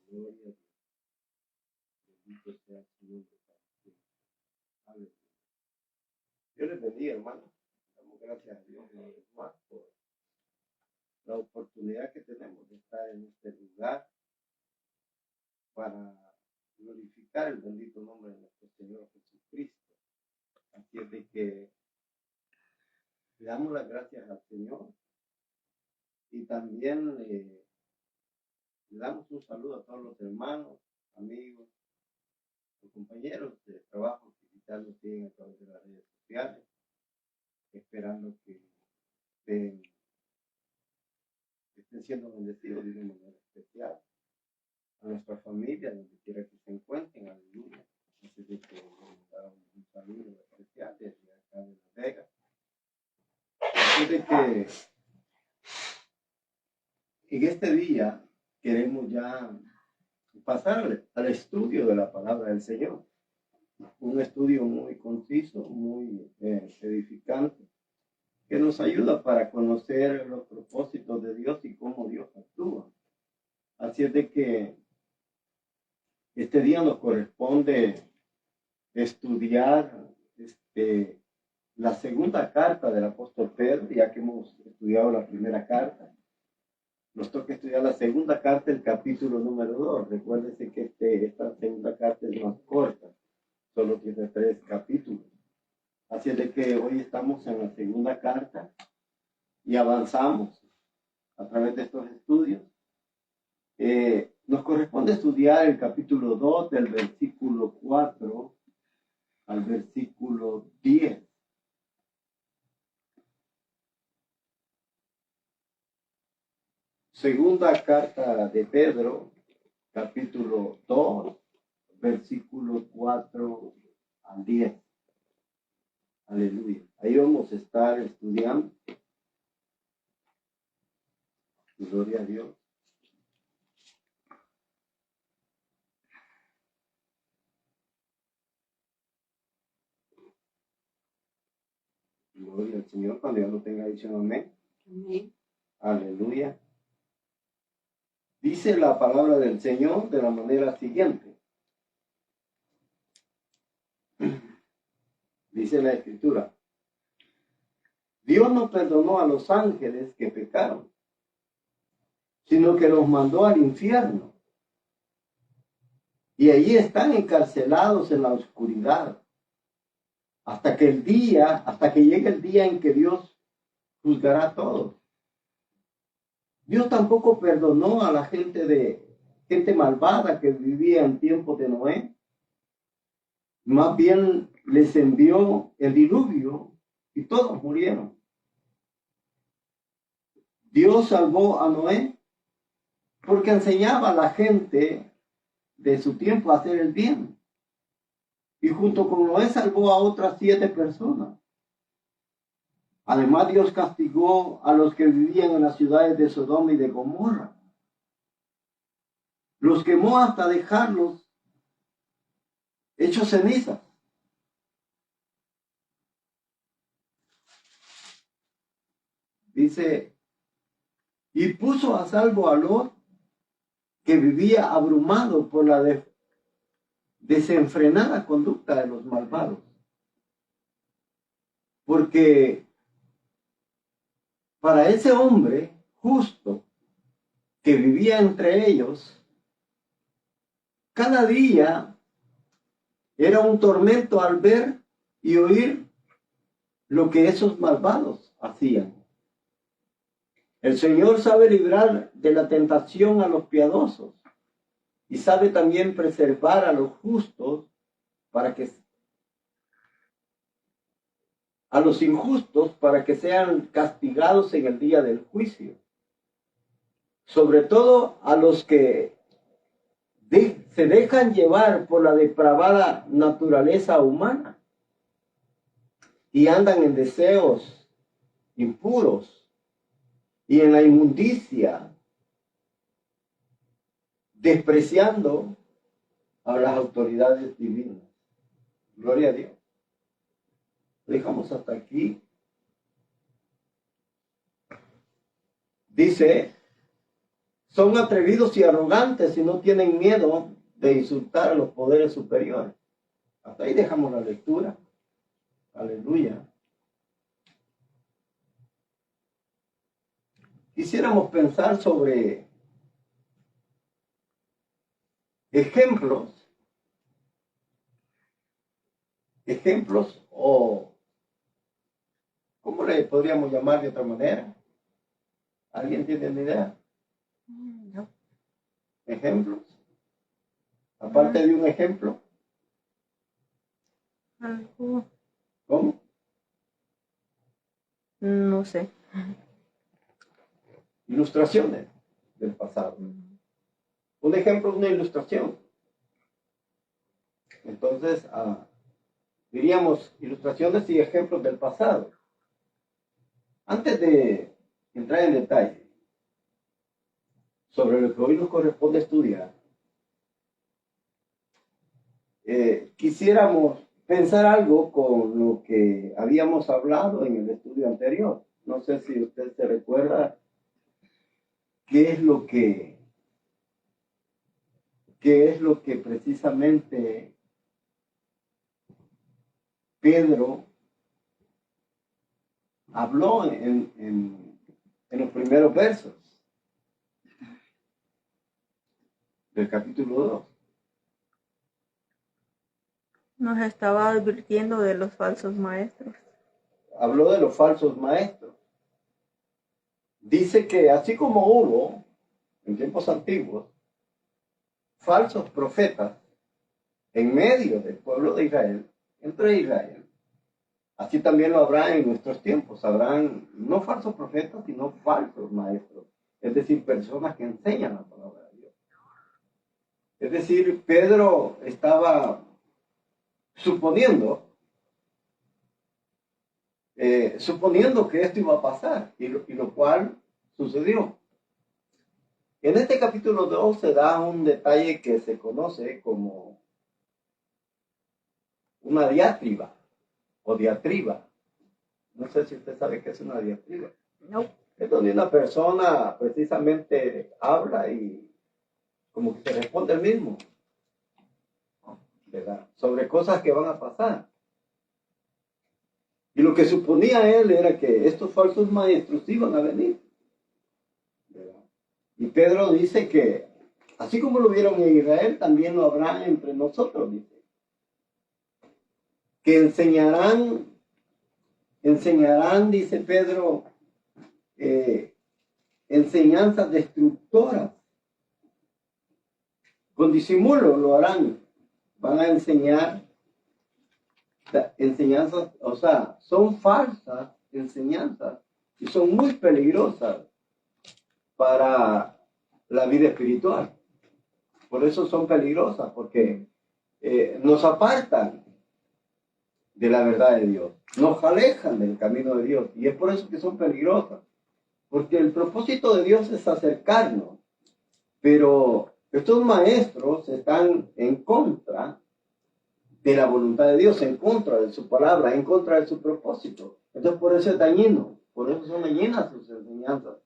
Gloria a Dios. Bendito sea su nombre. Aleluya. Dios les bendiga, hermano. Damos gracias a Dios una vez más por la oportunidad que tenemos de estar en este lugar para glorificar el bendito nombre de nuestro Señor Jesucristo. Así es de que le damos las gracias al Señor y también le damos un saludo a todos los hermanos, amigos, los compañeros de trabajo que quizás nos siguen a través de las redes sociales, esperando que estén siendo bendecidos de una manera especial. A nuestra familia, donde quiera que se encuentren, aleluya. Así de que les damos un saludo especial desde acá de Las Vegas. Así de que en este día queremos ya pasar al estudio de la palabra del Señor. Un estudio muy conciso, muy edificante, que nos ayuda para conocer los propósitos de Dios y cómo Dios actúa. Así es de que este día nos corresponde estudiar la segunda carta del apóstol Pedro, ya que hemos estudiado la primera carta. Nos toca estudiar la segunda carta, el capítulo número 2. Recuérdense que esta segunda carta es más corta, solo tiene 3 capítulos. Así es de que hoy estamos en la segunda carta y avanzamos a través de estos estudios. Nos corresponde estudiar el capítulo 2 del versículo 4 al versículo 10. Segunda carta de Pedro, capítulo 2, versículo 4 al 10. Aleluya. Ahí vamos a estar estudiando. Gloria a Dios. Gloria al Señor. Cuando ya lo tenga dicho, amén. Amén. Aleluya. Dice la palabra del Señor de la manera siguiente. Dice la Escritura. Dios no perdonó a los ángeles que pecaron, sino que los mandó al infierno. Y allí están encarcelados en la oscuridad, hasta que llegue el día en que Dios juzgará a todos. Dios tampoco perdonó a la gente malvada que vivía en tiempos de Noé. Más bien les envió el diluvio y todos murieron. Dios salvó a Noé porque enseñaba a la gente de su tiempo a hacer el bien. Y junto con Noé salvó a otras 7 personas. Además, Dios castigó a los que vivían en las ciudades de Sodoma y de Gomorra. Los quemó hasta dejarlos hechos cenizas. Dice, y puso a salvo a Lot, que vivía abrumado por la desenfrenada conducta de los malvados. Porque para ese hombre justo que vivía entre ellos, cada día era un tormento al ver y oír lo que esos malvados hacían. El Señor sabe librar de la tentación a los piadosos y sabe también preservar a los justos a los injustos para que sean castigados en el día del juicio. Sobre todo a los que se dejan llevar por la depravada naturaleza humana y andan en deseos impuros y en la inmundicia, despreciando a las autoridades divinas. Gloria a Dios. Dejamos hasta aquí. Dice, son atrevidos y arrogantes y no tienen miedo de insultar a los poderes superiores. Hasta ahí dejamos la lectura. Aleluya. Quisiéramos pensar sobre ejemplos o, ¿cómo le podríamos llamar de otra manera? ¿Alguien tiene una idea? No. Ejemplos. Aparte de un ejemplo. Algo. ¿Cómo? No sé. Ilustraciones del pasado. Un ejemplo es una ilustración. Entonces, diríamos ilustraciones y ejemplos del pasado. Antes de entrar en detalle sobre lo que hoy nos corresponde estudiar, quisiéramos pensar algo con lo que habíamos hablado en el estudio anterior. No sé si usted se recuerda qué es lo que precisamente Pedro habló en los primeros versos del capítulo 2. Nos estaba advirtiendo de los falsos maestros. Habló de los falsos maestros. Dice que así como hubo en tiempos antiguos falsos profetas en medio del pueblo de Israel, entre Israel, así también lo habrá en nuestros tiempos. Habrán no falsos profetas, sino falsos maestros. Es decir, personas que enseñan la palabra de Dios. Es decir, Pedro estaba suponiendo que esto iba a pasar, y lo cual sucedió. En este capítulo 2 se da un detalle que se conoce como una diatriba o diatriba. No sé si usted sabe qué es una diatriba. No. Es donde una persona precisamente habla y como que se responde el mismo, ¿verdad? Sobre cosas que van a pasar. Y lo que suponía él era que estos falsos maestros iban a venir, ¿verdad? Y Pedro dice que así como lo vieron en Israel, también lo habrán entre nosotros, dice. Que enseñarán, dice Pedro, enseñanzas destructoras. Con disimulo lo harán. Van a enseñar enseñanzas, o sea, son falsas enseñanzas y son muy peligrosas para la vida espiritual. Por eso son peligrosas, porque nos apartan de la verdad de Dios, nos alejan del camino de Dios, y es por eso que son peligrosas, porque el propósito de Dios es acercarnos, pero estos maestros están en contra de la voluntad de Dios, en contra de su palabra, en contra de su propósito. Entonces por eso es dañino, por eso son dañinas sus enseñanzas.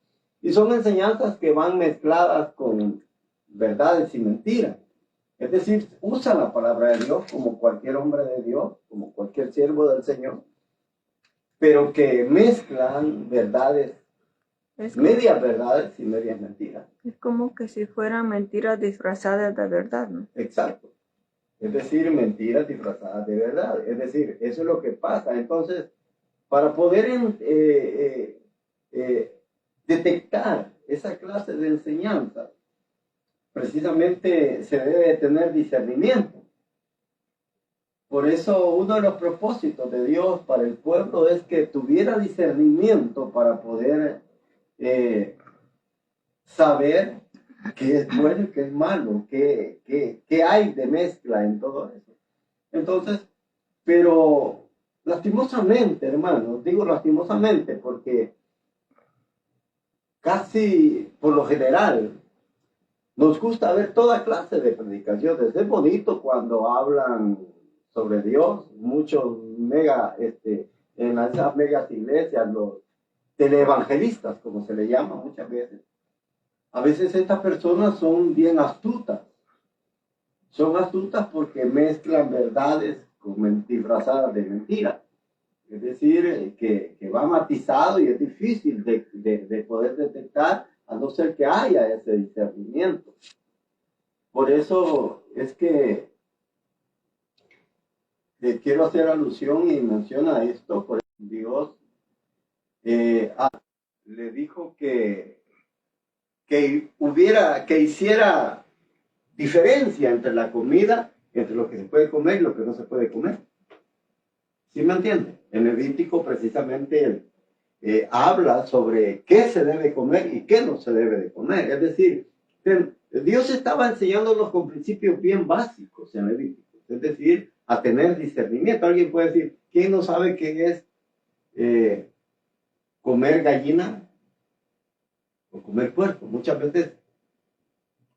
Y son enseñanzas que van mezcladas con verdades y mentiras. Es decir, usan la palabra de Dios como cualquier hombre de Dios, como cualquier siervo del Señor, pero que mezclan verdades, medias verdades y medias mentiras. Es como que si fueran mentiras disfrazadas de verdad, ¿no? Exacto. Es decir, mentiras disfrazadas de verdad. Es decir, eso es lo que pasa. Entonces, para poder detectar esa clase de enseñanza, precisamente se debe tener discernimiento. Por eso uno de los propósitos de Dios para el pueblo es que tuviera discernimiento para poder saber qué es bueno y qué es malo, qué hay de mezcla en todo eso. Entonces, pero lastimosamente, hermanos, digo lastimosamente porque casi por lo general nos gusta ver toda clase de predicaciones. Es bonito cuando hablan sobre Dios, muchos en esas megas iglesias, los teleevangelistas, como se le llama muchas veces, a veces estas personas son bien astutas. Son astutas porque mezclan verdades con disfrazadas de mentiras. Es decir, que va matizado y es difícil de poder detectar a no ser que haya ese discernimiento. Por eso es que quiero hacer alusión y menciona esto, por Dios le dijo que hiciera diferencia entre la comida, entre lo que se puede comer y lo que no se puede comer. ¿Sí me entiende? En Levítico precisamente habla sobre qué se debe comer y qué no se debe de comer. Es decir, Dios estaba enseñándonos con principios bien básicos en Levítico. Es decir, a tener discernimiento. Alguien puede decir, ¿quién no sabe qué es comer gallina o comer puerco? Muchas veces,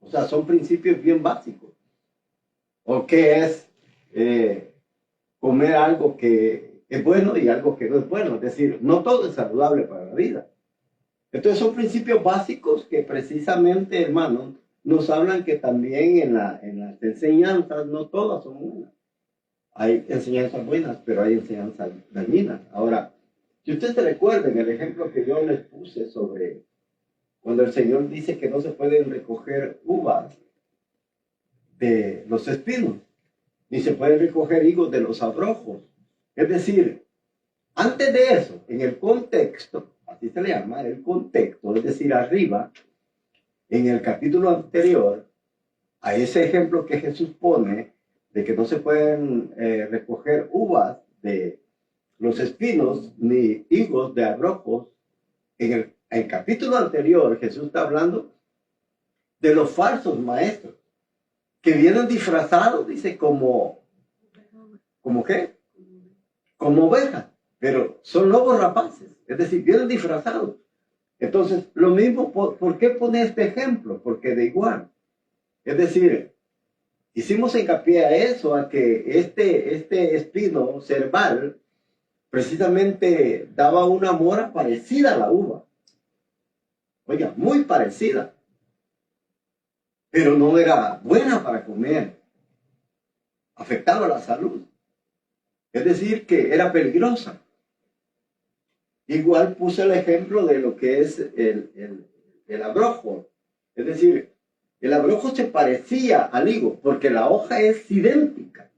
o sea, son principios bien básicos. ¿O qué es comer algo que es bueno y algo que no es bueno? Es decir, no todo es saludable para la vida. Entonces son principios básicos que precisamente, hermanos, nos hablan que también en las enseñanzas no todas son buenas. Hay enseñanzas buenas, pero hay enseñanzas dañinas. Ahora, si ustedes se recuerdan el ejemplo que yo les puse sobre cuando el Señor dice que no se pueden recoger uvas de los espinos, ni se pueden recoger higos de los abrojos. Es decir, antes de eso, en el contexto, así se le llama, el contexto, es decir, arriba, en el capítulo anterior, a ese ejemplo que Jesús pone de que no se pueden recoger uvas de los espinos ni higos de abrojos, en el capítulo anterior Jesús está hablando de los falsos maestros que vienen disfrazados, dice, ¿como qué? Como ovejas, pero son lobos rapaces, es decir, vienen disfrazados. Entonces, lo mismo, ¿por qué pone este ejemplo? Porque de igual, es decir, hicimos hincapié a eso, a que este espino cerval precisamente daba una mora parecida a la uva. Oiga, muy parecida. Pero no era buena para comer. Afectaba la salud. Es decir, que era peligrosa. Igual puse el ejemplo de lo que es el abrojo. Es decir, el abrojo se parecía al higo porque la hoja es idéntica.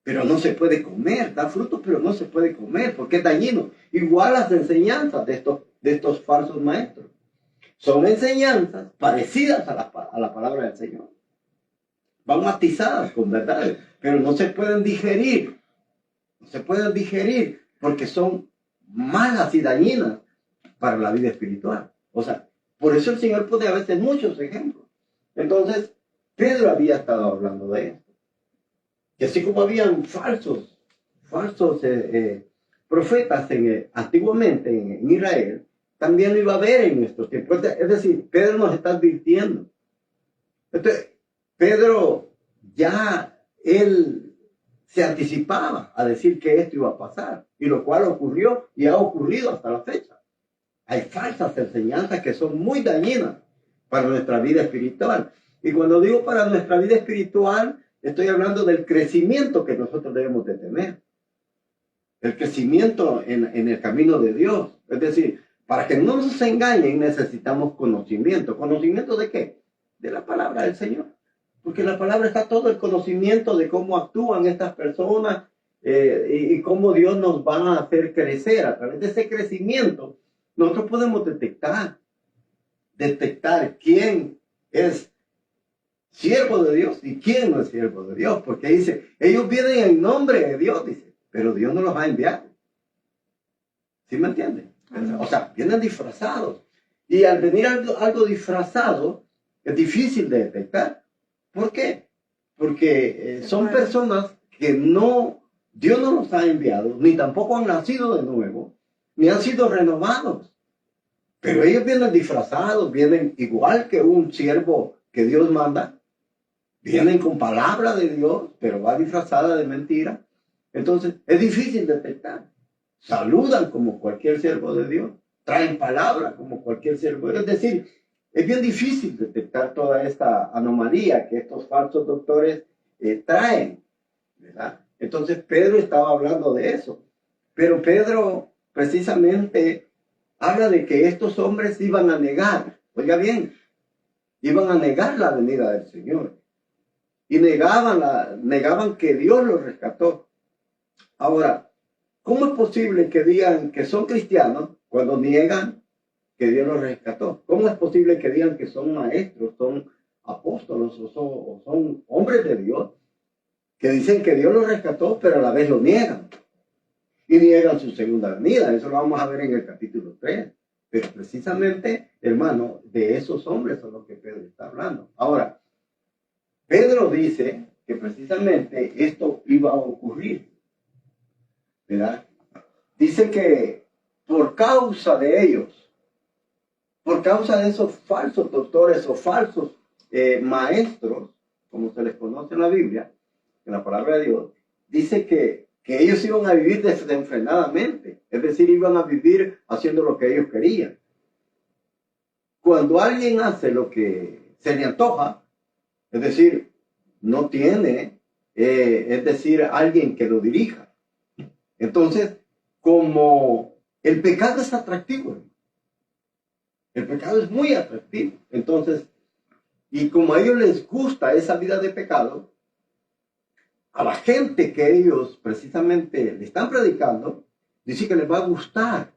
Pero no se puede comer, da frutos, pero no se puede comer porque es dañino. Igual las enseñanzas de estos falsos maestros. Son enseñanzas parecidas a la palabra del Señor. Van matizadas con verdades, pero no se pueden digerir. No se pueden digerir porque son malas y dañinas para la vida espiritual. O sea, por eso el Señor pone a veces muchos ejemplos. Entonces, Pedro había estado hablando de esto. Y así como habían falsos profetas antiguamente en Israel, también lo iba a haber en nuestros tiempos. Es decir, Pedro nos está advirtiendo. Entonces, Pedro él se anticipaba a decir que esto iba a pasar, y lo cual ocurrió y ha ocurrido hasta la fecha. Hay falsas enseñanzas que son muy dañinas para nuestra vida espiritual. Y cuando digo para nuestra vida espiritual, estoy hablando del crecimiento que nosotros debemos de tener. El crecimiento en el camino de Dios. Es decir, para que no nos engañen necesitamos conocimiento. ¿Conocimiento de qué? De la palabra del Señor. Porque en la palabra está todo el conocimiento de cómo actúan estas personas y cómo Dios nos va a hacer crecer. A través de ese crecimiento, nosotros podemos detectar quién es siervo de Dios y quién no es siervo de Dios. Porque dice, ellos vienen en nombre de Dios, dice, pero Dios no los ha enviado. ¿Sí me entienden? O sea, vienen disfrazados. Y al venir algo disfrazado, es difícil de detectar. ¿Por qué? Porque son personas que Dios no los ha enviado, ni tampoco han nacido de nuevo, ni han sido renovados. Pero ellos vienen disfrazados, vienen igual que un siervo que Dios manda, vienen con palabra de Dios, pero va disfrazada de mentira. Entonces, es difícil detectar. Saludan como cualquier siervo de Dios, traen palabra como cualquier siervo. Es decir, es bien difícil detectar toda esta anomalía que estos falsos doctores traen, ¿verdad? Entonces Pedro estaba hablando de eso, pero Pedro precisamente habla de que estos hombres iban a negar, oiga bien, iban a negar la venida del Señor y negaban que Dios los rescató. Ahora, ¿cómo es posible que digan que son cristianos cuando niegan que Dios los rescató? ¿Cómo es posible que digan que son maestros, son apóstolos o son hombres de Dios, que dicen que Dios los rescató, pero a la vez lo niegan? Y niegan su segunda venida. Eso lo vamos a ver en el capítulo 3. Pero precisamente, hermano, de esos hombres son los que Pedro está hablando. Ahora, Pedro dice que precisamente esto iba a ocurrir, ¿verdad? Dice que por causa de ellos, por causa de esos falsos doctores o falsos maestros, como se les conoce en la Biblia, en la palabra de Dios, dice que ellos iban a vivir desenfrenadamente, es decir, iban a vivir haciendo lo que ellos querían. Cuando alguien hace lo que se le antoja, es decir, no tiene, es decir, alguien que lo dirija. Entonces, como el pecado es atractivo, el pecado es muy atractivo. Entonces, y como a ellos les gusta esa vida de pecado, a la gente que ellos precisamente le están predicando, dice que les va a gustar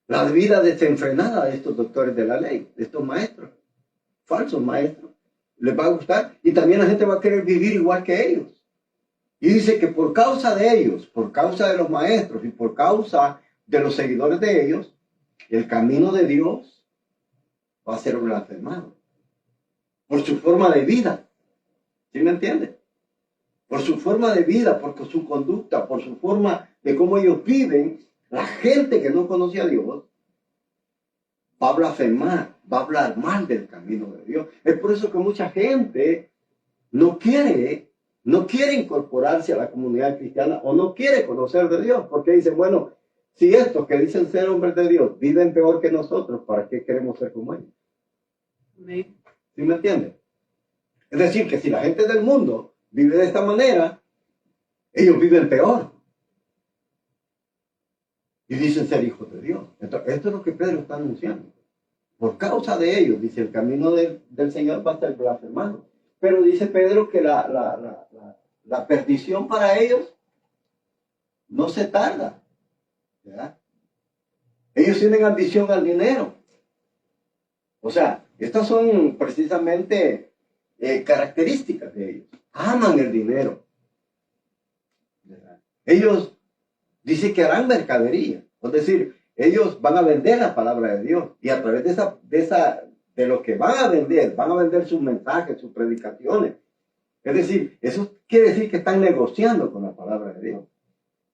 la vida desenfrenada de estos doctores de la ley, de estos maestros, falsos maestros. Les va a gustar y también la gente va a querer vivir igual que ellos. Y dice que por causa de ellos, por causa de los maestros y por causa de los seguidores de ellos, el camino de Dios va a ser blasfemado. Por su forma de vida. ¿Sí me entiende? Por su forma de vida, por su conducta, por su forma de cómo ellos viven, la gente que no conoce a Dios va a blasfemar, va a hablar mal del camino de Dios. Es por eso que mucha gente no quiere incorporarse a la comunidad cristiana o no quiere conocer de Dios, porque dicen, bueno, si estos que dicen ser hombres de Dios viven peor que nosotros, ¿para qué queremos ser como ellos? ¿Sí me entienden? Es decir, que si la gente del mundo vive de esta manera, ellos viven peor. Y dicen ser hijos de Dios. Entonces, esto es lo que Pedro está anunciando. Por causa de ellos, dice, el camino del Señor va a ser blasfemado. Pero dice Pedro que la perdición para ellos no se tarda, ¿verdad? Ellos tienen ambición al dinero. O sea, estas son precisamente características de ellos. Aman el dinero, ¿verdad? Ellos dicen que harán mercadería. Es decir, ellos van a vender la palabra de Dios. Y a través de lo que van a vender sus mensajes, sus predicaciones. Es decir, eso quiere decir que están negociando con la palabra de Dios.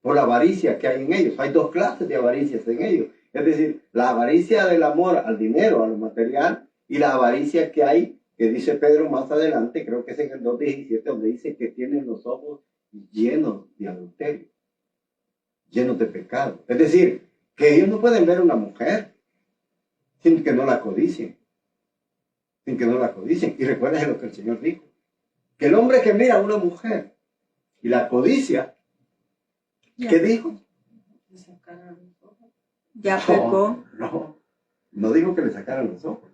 Por la avaricia que hay en ellos. Hay dos clases de avaricias en ellos. Es decir, la avaricia del amor al dinero, a lo material, y la avaricia que hay, que dice Pedro más adelante, creo que es en el 2:17, donde dice que tienen los ojos llenos de adulterio, llenos de pecado. Es decir, que ellos no pueden ver a una mujer sin que no la codicien. Sin que no la codicien. Y recuerden lo que el Señor dijo. Que el hombre que mira a una mujer y la codicia, ¿qué dijo? Ya pecó. No dijo que le sacaran los ojos.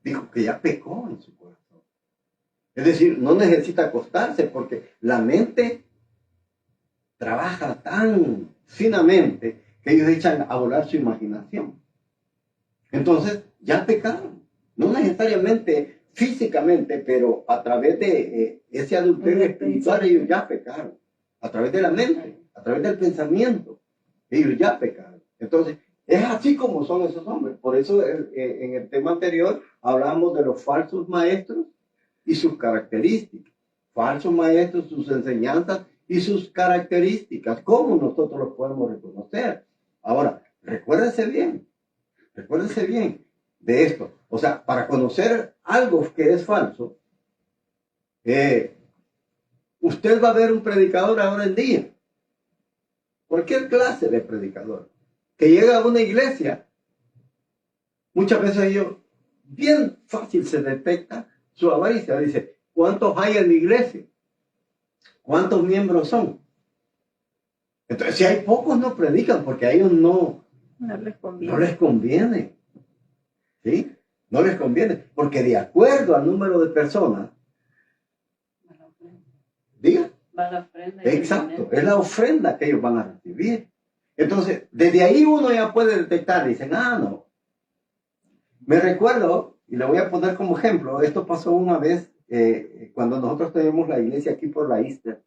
Dijo que ya pecó en su corazón. Es decir, no necesita acostarse porque la mente trabaja tan finamente que ellos echan a volar su imaginación. Entonces, ya pecaron. No necesariamente físicamente, pero a través de ese adulterio espiritual ellos ya pecaron. A través de la mente, a través del pensamiento, ellos ya pecaron. Entonces, es así como son esos hombres. Por eso en el tema anterior hablamos de los falsos maestros y sus características. Falsos maestros, sus enseñanzas y sus características. ¿Cómo nosotros los podemos reconocer? Ahora, recuérdese bien de esto. O sea, para conocer algo que es falso, usted va a ver un predicador ahora en día. Cualquier clase de predicador que llega a una iglesia muchas veces ellos, bien fácil se detecta su avaricia. Dice, ¿cuántos hay en la iglesia? ¿Cuántos miembros son? Entonces, si hay pocos, no predican, porque a ellos no les conviene. ¿Sí? No les conviene, porque de acuerdo al número de personas, diga, va la ofrenda. Exacto, es la ofrenda que ellos van a recibir. Entonces, desde ahí uno ya puede detectar, dicen, no. Me recuerdo, y le voy a poner como ejemplo, esto pasó una vez cuando nosotros teníamos la iglesia aquí por la isla.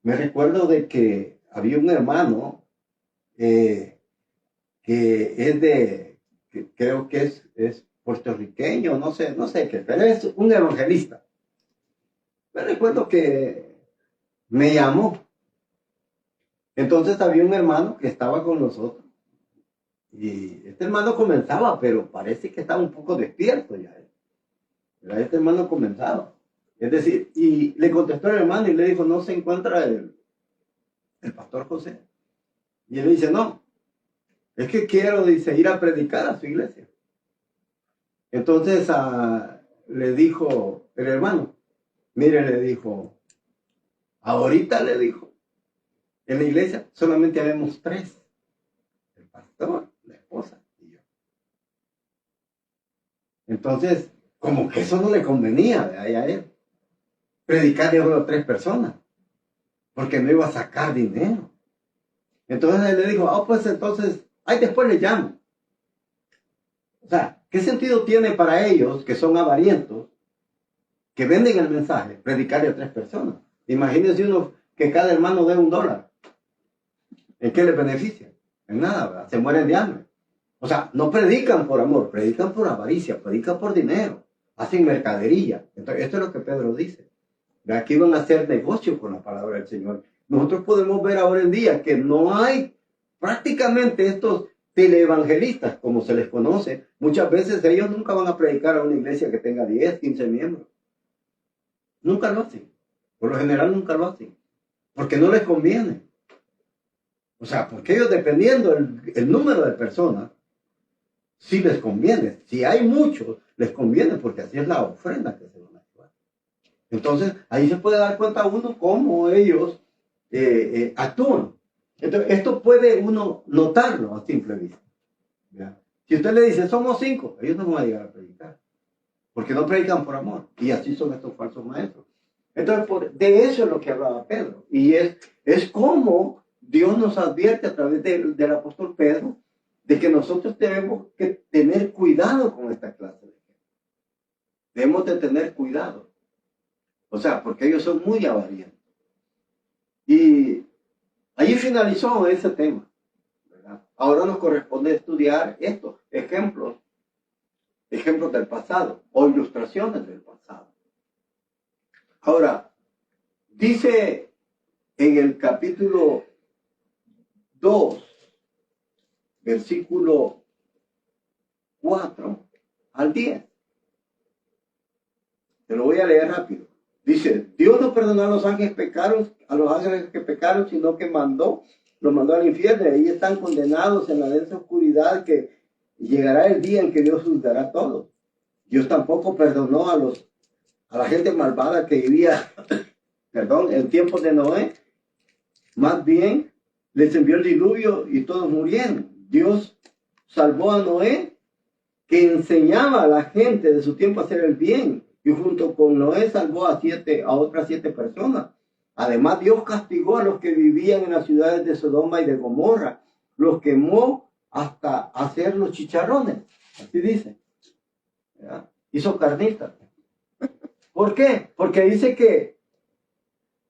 Me recuerdo de que había un hermano que es que creo que es puertorriqueño, no sé qué, pero es un evangelista. Me recuerdo que me llamó. Entonces había un hermano que estaba con nosotros. Y este hermano comenzaba, pero parece que estaba un poco despierto ya. Pero este hermano comenzaba. Es decir, y le contestó el hermano y le dijo, no se encuentra el pastor José. Y él dice, no, es que quiero, dice, ir a predicar a su iglesia. Entonces le dijo el hermano, mire, le dijo, ahorita le dijo, en la iglesia solamente habemos 3, el pastor, la esposa y yo. Entonces, como que eso no le convenía a él, predicarle a 3 personas, porque no iba a sacar dinero. Entonces él le dijo, pues entonces, después le llamo. O sea, ¿qué sentido tiene para ellos, que son avarientos, que venden el mensaje, predicarle a 3 personas? Imagínense uno que cada hermano dé $1. ¿En qué les beneficia? En nada, ¿verdad? Se mueren de hambre. O sea, no predican por amor, predican por avaricia, predican por dinero, hacen mercadería. Entonces, esto es lo que Pedro dice. De aquí van a hacer negocio con la palabra del Señor. Nosotros podemos ver ahora en día que no hay prácticamente estos teleevangelistas, como se les conoce. Muchas veces ellos nunca van a predicar a una iglesia que tenga 10, 15 miembros. Nunca lo hacen. Por lo general nunca lo hacen. Porque no les conviene. O sea, porque ellos, dependiendo el número de personas, sí les conviene. Si hay muchos, les conviene, porque así es la ofrenda que se van a llevar. Entonces, ahí se puede dar cuenta uno cómo ellos actúan. Entonces, esto puede uno notarlo a simple vista. ¿Ya? Si usted le dice, somos 5, ellos no van a llegar a predicar, porque no predican por amor. Y así son estos falsos maestros. Entonces, de eso es lo que hablaba Pedro. Y es como Dios nos advierte a través del apóstol Pedro de que nosotros tenemos que tener cuidado con esta clase de gente. Debemos de tener cuidado. O sea, porque ellos son muy avarientos. Y allí finalizó ese tema, ¿verdad? Ahora nos corresponde estudiar estos ejemplos del pasado o ilustraciones del pasado. Ahora, dice en el capítulo 2, versículo 4 al 10. Te lo voy a leer rápido. Dice, Dios no perdonó a los ángeles que pecaron, sino que los mandó al infierno. Y ahí están condenados en la densa oscuridad, que llegará el día en que Dios juzgará a todos. Dios tampoco perdonó a la gente malvada que vivía, en tiempos de Noé. Más bien, les envió el diluvio y todos murieron. Dios salvó a Noé, que enseñaba a la gente de su tiempo a hacer el bien. Y junto con Noé salvó a otras 7 personas. Además, Dios castigó a los que vivían en las ciudades de Sodoma y de Gomorra. Los quemó hasta hacer los chicharrones. Así dice. ¿Ya? Hizo carnitas. ¿Por qué? Porque dice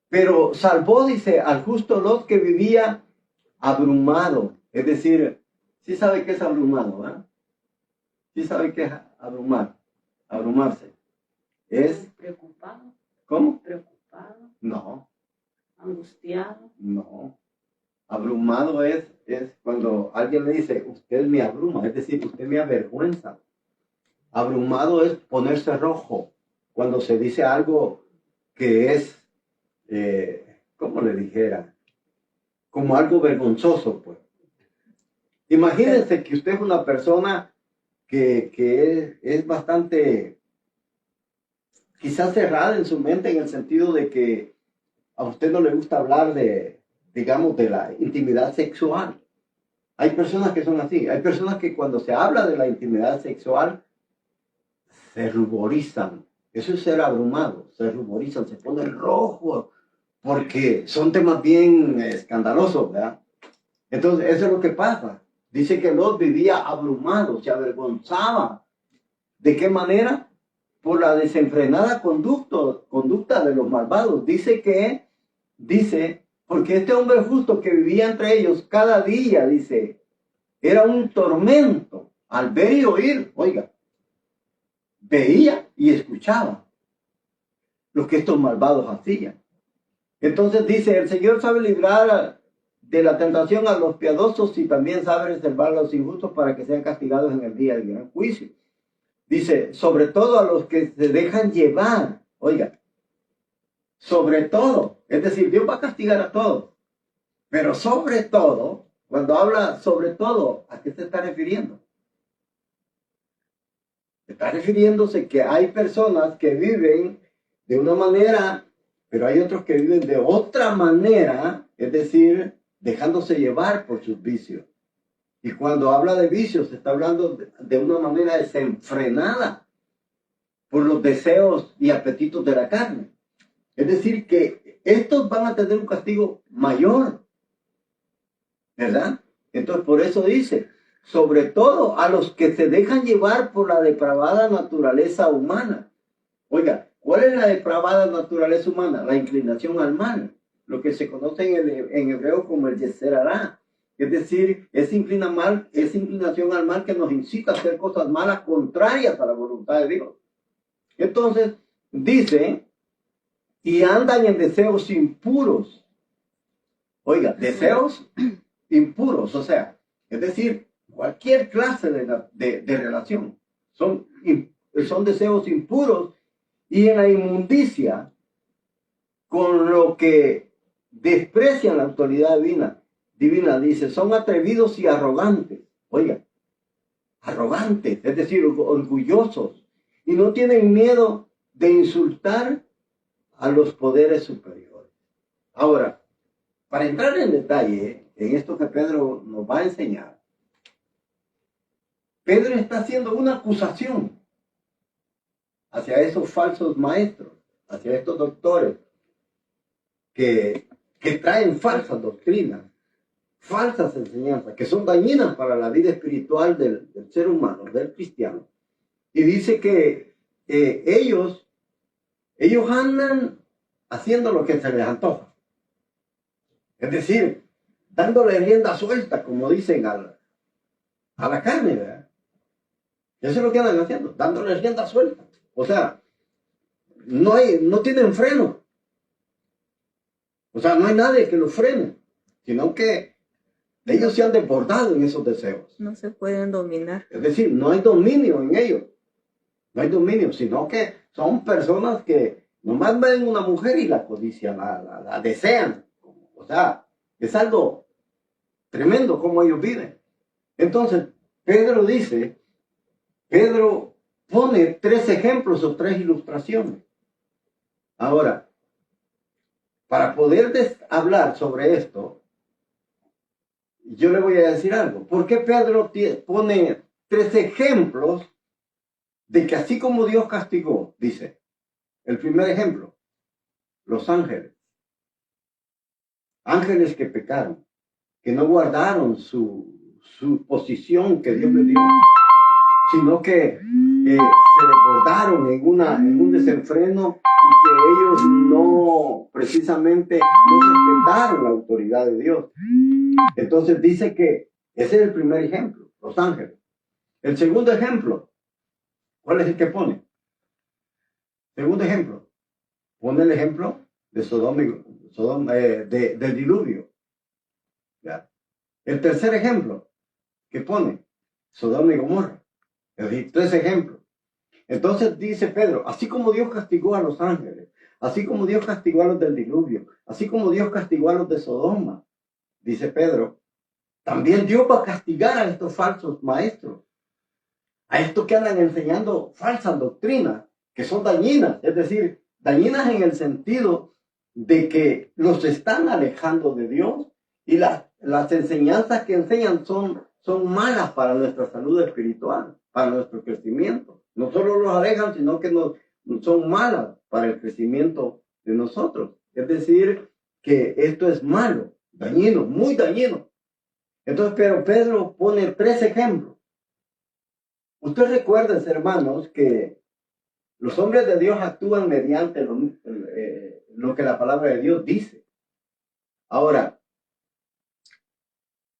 pero salvó, dice, al justo Lot, que vivía abrumado. Es decir, sí sabe qué es abrumado, ¿verdad? Sí sabe qué es abrumarse. Es preocupado. ¿Cómo? Preocupado. No. Angustiado. No. Abrumado es cuando alguien le dice, usted me abruma, es decir, usted me avergüenza. Abrumado es ponerse rojo cuando se dice algo que es, ¿cómo le dijera? Como algo vergonzoso, pues. Imagínense que usted es una persona que es bastante, quizás cerrada en su mente, en el sentido de que a usted no le gusta hablar de, digamos, de la intimidad sexual. Hay personas que son así. Hay personas que cuando se habla de la intimidad sexual se ruborizan. Eso es ser abrumado. Se ruborizan, se ponen rojos, porque son temas bien escandalosos, ¿verdad? Entonces, eso es lo que pasa. Dice que Lot vivía abrumado, se avergonzaba. ¿De qué manera? Por la desenfrenada conducta de los malvados. Dice, porque este hombre justo que vivía entre ellos cada día, dice, era un tormento al ver y oír. Oiga, veía y escuchaba lo que estos malvados hacían. Entonces dice, el Señor sabe librar de la tentación a los piadosos y también sabe reservar a los injustos para que sean castigados en el día del gran juicio. Dice, sobre todo a los que se dejan llevar. Oiga, sobre todo, es decir, Dios va a castigar a todos, pero sobre todo, cuando habla sobre todo, ¿a qué se está refiriendo? Está refiriéndose que hay personas que viven de una manera, pero hay otros que viven de otra manera, es decir, dejándose llevar por sus vicios. Y cuando habla de vicios, se está hablando de una manera desenfrenada por los deseos y apetitos de la carne. Es decir, que estos van a tener un castigo mayor, ¿verdad? Entonces, por eso dice, sobre todo a los que se dejan llevar por la depravada naturaleza humana. Oiga, ¿cuál es la depravada naturaleza humana? La inclinación al mal, lo que se conoce en hebreo como el Yeser Hará. Es decir, esa inclinación al mal que nos incita a hacer cosas malas contrarias a la voluntad de Dios. Entonces, dice, y andan en deseos impuros. Oiga, deseos impuros, o sea, es decir, cualquier clase de relación. Son deseos impuros y en la inmundicia, con lo que desprecian la autoridad divina, dice, son atrevidos y arrogantes. Oiga, arrogantes, es decir, orgullosos, y no tienen miedo de insultar a los poderes superiores. Ahora, para entrar en detalle en esto que Pedro nos va a enseñar, Pedro está haciendo una acusación hacia esos falsos maestros, hacia estos doctores que traen falsas doctrinas, falsas enseñanzas, que son dañinas para la vida espiritual del ser humano, del cristiano. Y dice que ellos andan haciendo lo que se les antoja. Es decir, dándole rienda suelta, como dicen, a la carne, ¿verdad? Eso es lo que andan haciendo, dándole rienda suelta. O sea, no tienen freno. O sea, no hay nadie que los frene, sino que ellos se han desbordado en esos deseos. No se pueden dominar. Es decir, no hay dominio en ellos. No hay dominio, sino que son personas que nomás ven una mujer y la codician, la desean. O sea, es algo tremendo como ellos viven. Entonces, Pedro pone 3 ejemplos o 3 ilustraciones. Ahora, para poder hablar sobre esto, yo le voy a decir algo. ¿Por qué Pedro pone 3 ejemplos de que así como Dios castigó? Dice, el primer ejemplo, los ángeles. Ángeles que pecaron, que no guardaron su posición que Dios les dio, sino que se desbordaron en un desenfreno y que ellos no respetaron la autoridad de Dios. Entonces dice que ese es el primer ejemplo, los ángeles. El segundo ejemplo, ¿cuál es el que pone? Segundo ejemplo, pone el ejemplo de Sodoma, del diluvio. ¿Ya? El tercer ejemplo que pone, Sodoma y Gomorra. Es decir, 3 ejemplos. Entonces dice Pedro, así como Dios castigó a los ángeles, así como Dios castigó a los del diluvio, así como Dios castigó a los de Sodoma, dice Pedro, también Dios va a castigar a estos falsos maestros. a estos que andan enseñando falsas doctrinas, que son dañinas, es decir, dañinas en el sentido de que los están alejando de Dios y las enseñanzas que enseñan son malas para nuestra salud espiritual, para nuestro crecimiento. No solo los alejan, sino que son malas para el crecimiento de nosotros. Es decir, que esto es malo, dañino, muy dañino. Entonces, pero Pedro pone 3 ejemplos. Ustedes recuerden, hermanos, que los hombres de Dios actúan mediante lo que la palabra de Dios dice. Ahora,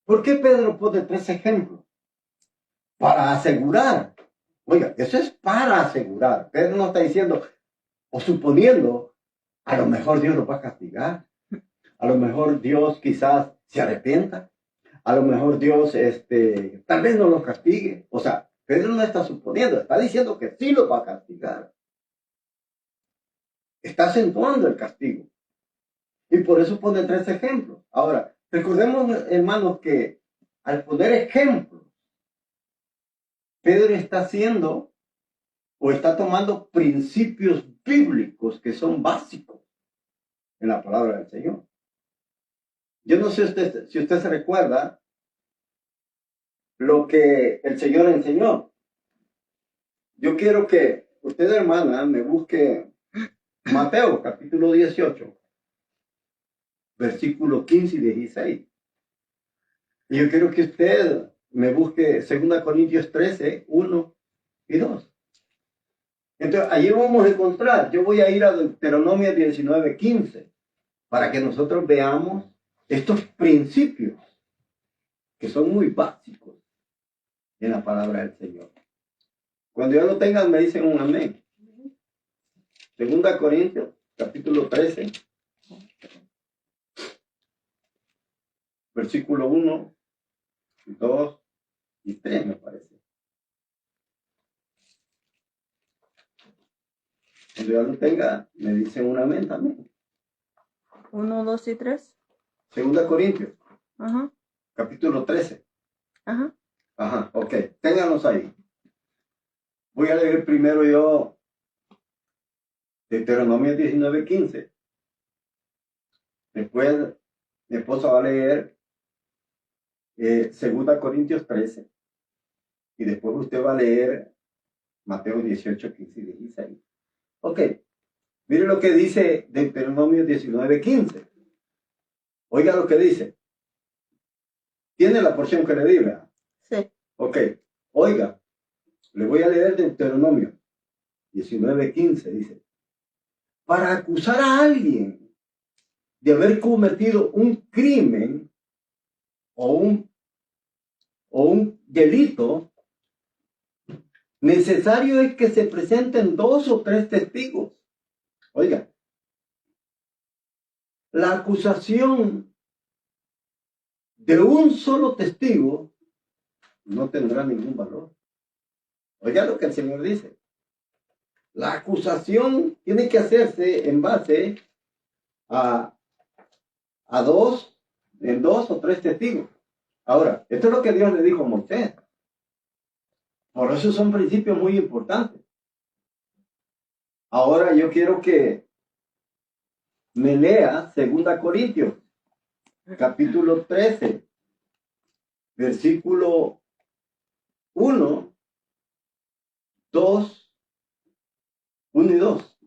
¿por qué Pedro pone 3 ejemplos? Para asegurar. Oiga, eso es para asegurar. Pedro no está diciendo o suponiendo, a lo mejor Dios los va a castigar. A lo mejor Dios quizás se arrepienta. A lo mejor Dios, tal vez no los castigue. O sea, Pedro no está suponiendo, está diciendo que sí los va a castigar. Está acentuando el castigo. Y por eso pone 3 ejemplos. Ahora, recordemos, hermanos, que al poner ejemplos, Pedro está haciendo o está tomando principios bíblicos que son básicos en la palabra del Señor. Yo no sé si usted se recuerda lo que el Señor enseñó. Yo quiero que usted, hermana, me busque Mateo, capítulo 18, versículos 15 y 16. Y yo quiero que usted me busque 2 Corintios 13, 1 y 2. Entonces, allí vamos a encontrar, yo voy a ir a Deuteronomio 19, 15, para que nosotros veamos estos principios que son muy básicos en la palabra del Señor. Cuando ya lo tengan, me dicen un amén. 2 Corintios, capítulo 13, versículo 1, 2 y 3, me parece. Cuando ya lo tenga, me dicen un amén también. 1, 2 y 3. 2 Corintios, Ajá. capítulo 13. Ajá. Ajá, ok. Ténganos ahí. Voy a leer primero yo Deuteronomio 19, 15. Después mi esposa va a leer 2 Corintios 13. Y después usted va a leer Mateo 18, 15 y 16. Ok. Mire lo que dice Deuteronomio 19, 15. Oiga lo que dice. ¿Tiene la porción que le di, verdad? Sí. Ok. Oiga, le voy a leer Deuteronomio 19, 15. Dice, para acusar a alguien de haber cometido un crimen o un delito, necesario es que se presenten 2 o 3 testigos. Oiga, la acusación de un solo testigo no tendrá ningún valor. Oiga lo que el Señor dice. La acusación tiene que hacerse en base a 2 o 3 testigos. Ahora, esto es lo que Dios le dijo a Moisés. Por eso son principios muy importantes. Ahora yo quiero que me lea 2 Corintios, capítulo 13, versículo 1, 2, 1 y 2.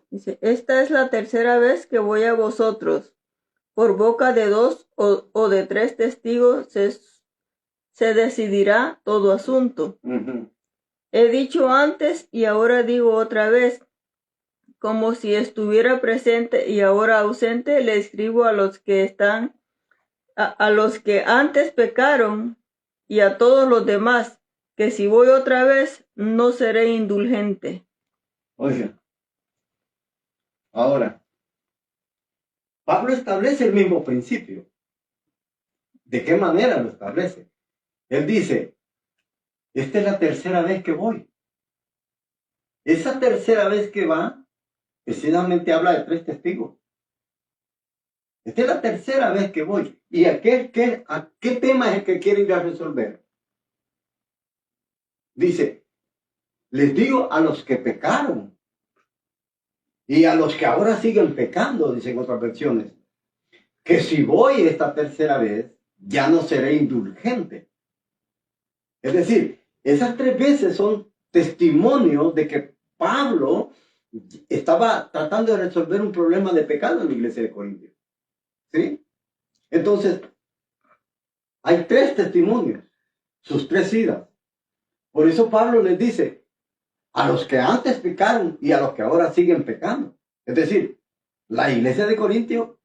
Dice, esta es la tercera vez que voy a vosotros. Por boca de 2 o de 3 testigos se decidirá todo asunto. He dicho antes y ahora digo otra vez, como si estuviera presente y ahora ausente, le escribo a los que están, a los que antes pecaron y a todos los demás, que si voy otra vez no seré indulgente. Oiga, ahora, Pablo establece el mismo principio. ¿De qué manera lo establece? Él dice, esta es la tercera vez que voy. Esa tercera vez que va, precisamente habla de 3 testigos. Esta es la tercera vez que voy. ¿Y a qué tema es el que quiere ir a resolver? Dice, les digo a los que pecaron y a los que ahora siguen pecando, dicen otras versiones, que si voy esta tercera vez, ya no seré indulgente. Es decir, esas 3 veces son testimonios de que Pablo estaba tratando de resolver un problema de pecado en la iglesia de Corintios. ¿Sí? Entonces, hay 3 testimonios, sus 3 idas. Por eso Pablo les dice, a los que antes pecaron y a los que ahora siguen pecando. Es decir, la iglesia de Corintios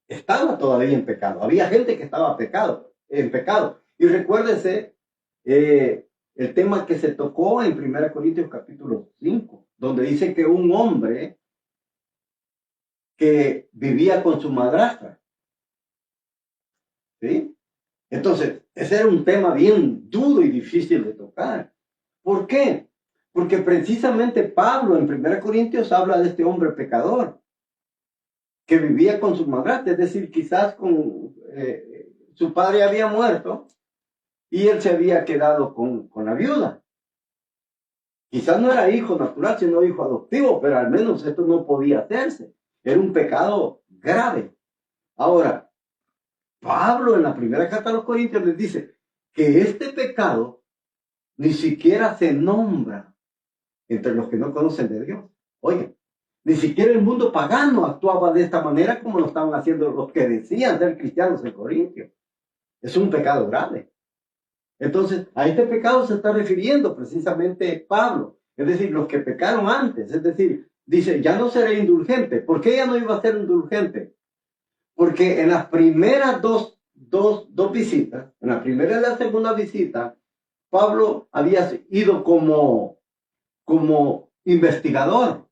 estaba todavía en pecado. Había gente que estaba en pecado. Y recuérdense el tema que se tocó en 1 Corintios capítulo 5, donde dice que un hombre que vivía con su madrastra. ¿Sí? Entonces, ese era un tema bien duro y difícil de tocar. ¿Por qué? Porque precisamente Pablo en 1 Corintios habla de este hombre pecador que vivía con su madrastra, es decir, quizás su padre había muerto y él se había quedado con la viuda. Quizás no era hijo natural, sino hijo adoptivo, pero al menos esto no podía hacerse. Era un pecado grave. Ahora, Pablo en la primera carta a los Corintios les dice que este pecado ni siquiera se nombra entre los que no conocen de Dios. Oye, ni siquiera el mundo pagano actuaba de esta manera como lo estaban haciendo los que decían ser cristianos en Corintios. Es un pecado grave. Entonces, a este pecado se está refiriendo precisamente Pablo. Es decir, los que pecaron antes. Es decir, dice, ya no seré indulgente. ¿Por qué ya no iba a ser indulgente? Porque en las primeras dos visitas, en la primera y la segunda visita, Pablo había ido como investigador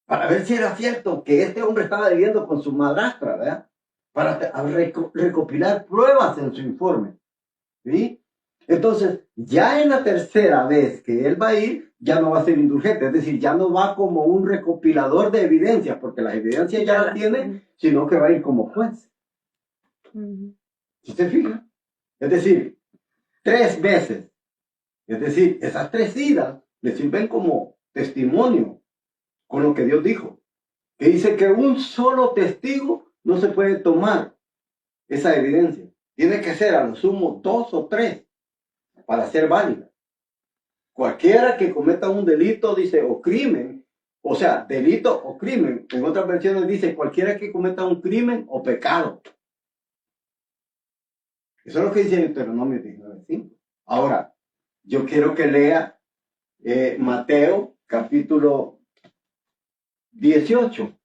para ver si era cierto que este hombre estaba viviendo con su madrastra, ¿verdad? Para recopilar pruebas en su informe, ¿sí? Entonces, ya en la tercera vez que él va a ir, ya no va a ser indulgente, es decir, ya no va como un recopilador de evidencias, porque las evidencias ya las tiene, sino que va a ir como juez. ¿Sí se fija? Es decir, 3 veces. Es decir, esas 3 idas le sirven como testimonio con lo que Dios dijo. Que dice que un solo testigo no se puede tomar esa evidencia. Tiene que ser a lo sumo 2 o 3 para ser válida. Cualquiera que cometa un delito, dice, o crimen, o sea, delito o crimen. En otras versiones dice, cualquiera que cometa un crimen o pecado. Eso es lo que dice en Deuteronomio 19:5. Ahora, yo quiero que lea Mateo capítulo 18.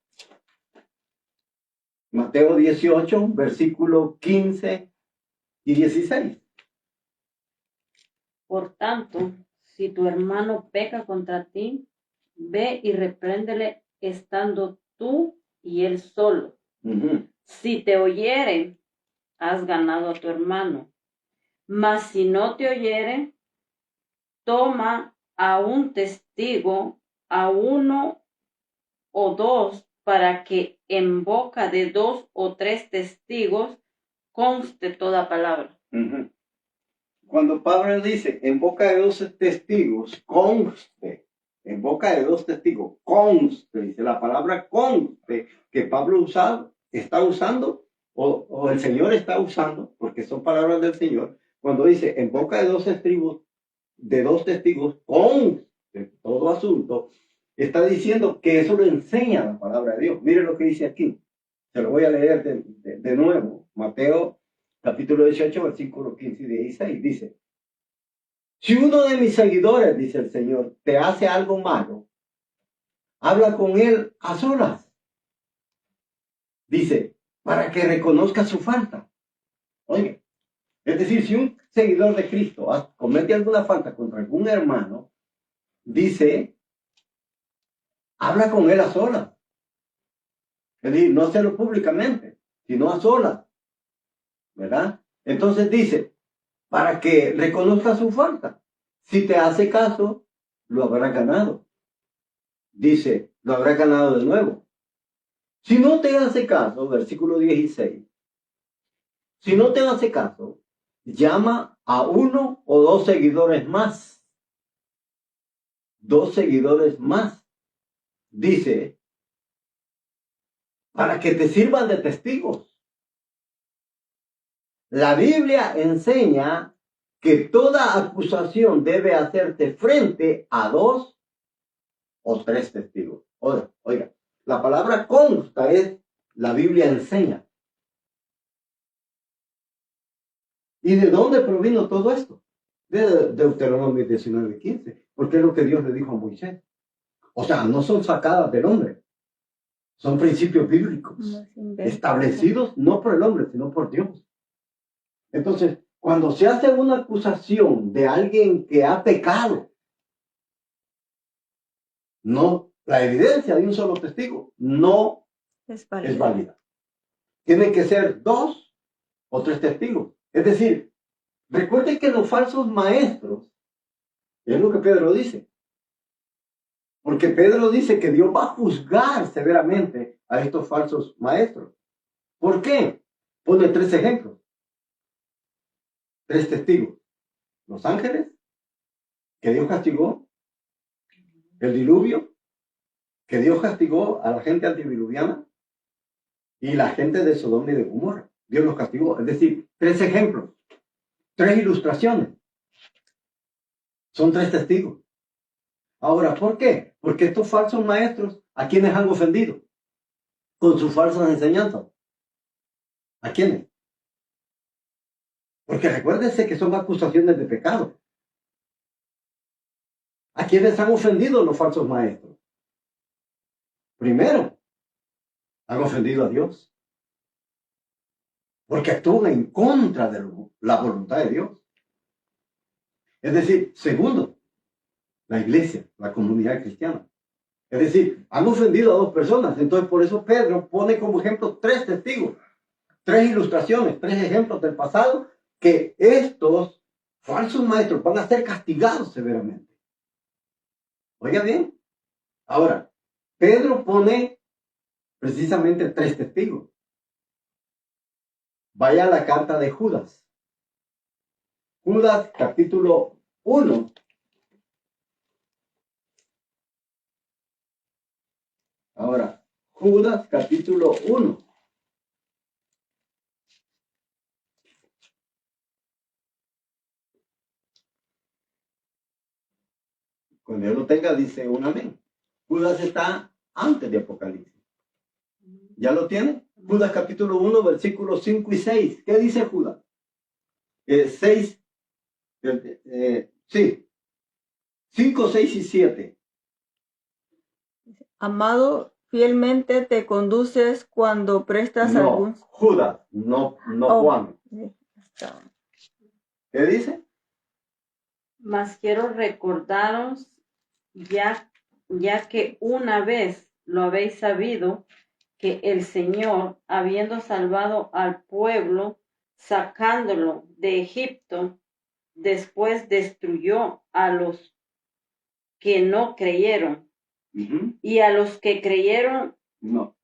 Mateo 18, versículo 15 y 16. Por tanto, si tu hermano peca contra ti, ve y repréndele estando tú y él solo. Si te oyere, has ganado a tu hermano. Mas si no te oyere, toma a un testigo, a 1 o 2, para que en boca de 2 o 3 testigos conste toda palabra. Cuando Pablo dice, en boca de 2 testigos, conste. En boca de 2 testigos, conste. Dice la palabra conste que Pablo está usando, o el Señor está usando, porque son palabras del Señor. Cuando dice, en boca de 2 testigos, conste todo asunto, está diciendo que eso lo enseña la palabra de Dios. Mire lo que dice aquí. Se lo voy a leer de nuevo. Mateo capítulo 18, versículos 15 y 16. Dice, si uno de mis seguidores, dice el Señor, te hace algo malo, habla con él a solas. Dice, para que reconozca su falta. Oye, es decir, si un seguidor de Cristo comete alguna falta contra algún hermano, dice, habla con él a solas. Es decir, no hacerlo públicamente, sino a solas. ¿Verdad? Entonces dice, para que reconozca su falta. Si te hace caso, lo habrá ganado. Dice, lo habrá ganado de nuevo. Si no te hace caso, versículo 16, si no te hace caso, llama a uno o dos seguidores más. Dos seguidores más. Dice, para que te sirvan de testigos. La Biblia enseña que toda acusación debe hacerse frente a dos o tres testigos. Oiga, la palabra consta es la Biblia enseña. ¿Y de dónde provino todo esto? De Deuteronomio 19:15, porque es lo que Dios le dijo a Moisés. O sea, no son sacadas del hombre, son principios bíblicos, establecidos no por el hombre, sino por Dios. Entonces, cuando se hace una acusación de alguien que ha pecado, no, la evidencia de un solo testigo no es válida. Tienen que ser dos o tres testigos. Es decir, recuerden que los falsos maestros, es lo que Pedro dice, porque Pedro dice que Dios va a juzgar severamente a estos falsos maestros. ¿Por qué? Pone tres ejemplos. Tres testigos. Los ángeles, que Dios castigó. El diluvio, que Dios castigó a la gente antediluviana. Y la gente de Sodoma y de Gomorra. Dios los castigó. Es decir, tres ejemplos. Tres ilustraciones. Son tres testigos. Ahora, ¿por qué? Porque estos falsos maestros, ¿a quiénes han ofendido? Con sus falsas enseñanzas. ¿A quiénes? Porque recuérdense que son acusaciones de pecado. ¿A quiénes han ofendido los falsos maestros? Primero, han ofendido a Dios. Porque actúan en contra de la voluntad de Dios. Es decir, segundo, la iglesia, la comunidad cristiana. Es decir, han ofendido a dos personas. Entonces, por eso Pedro pone como ejemplo tres testigos, tres ilustraciones, tres ejemplos del pasado, que estos falsos maestros van a ser castigados severamente. Oiga bien. Ahora, Pedro pone precisamente tres testigos. Vaya a la carta de Judas. Judas, capítulo 1. Ahora, Judas, capítulo 1. Cuando yo lo tenga, dice un amén. Judas está antes de Apocalipsis. ¿Ya lo tiene? Judas capítulo 1, versículos 5 y 6. ¿Qué dice Judas? 6, sí. 5, 6 y 7. Amado, fielmente te conduces cuando prestas algún... Judas, no Juan. ¿Qué dice? Mas quiero recordaros, ya que una vez lo habéis sabido, que el Señor, habiendo salvado al pueblo, sacándolo de Egipto, después destruyó a los que no creyeron. Y a los que creyeron, no.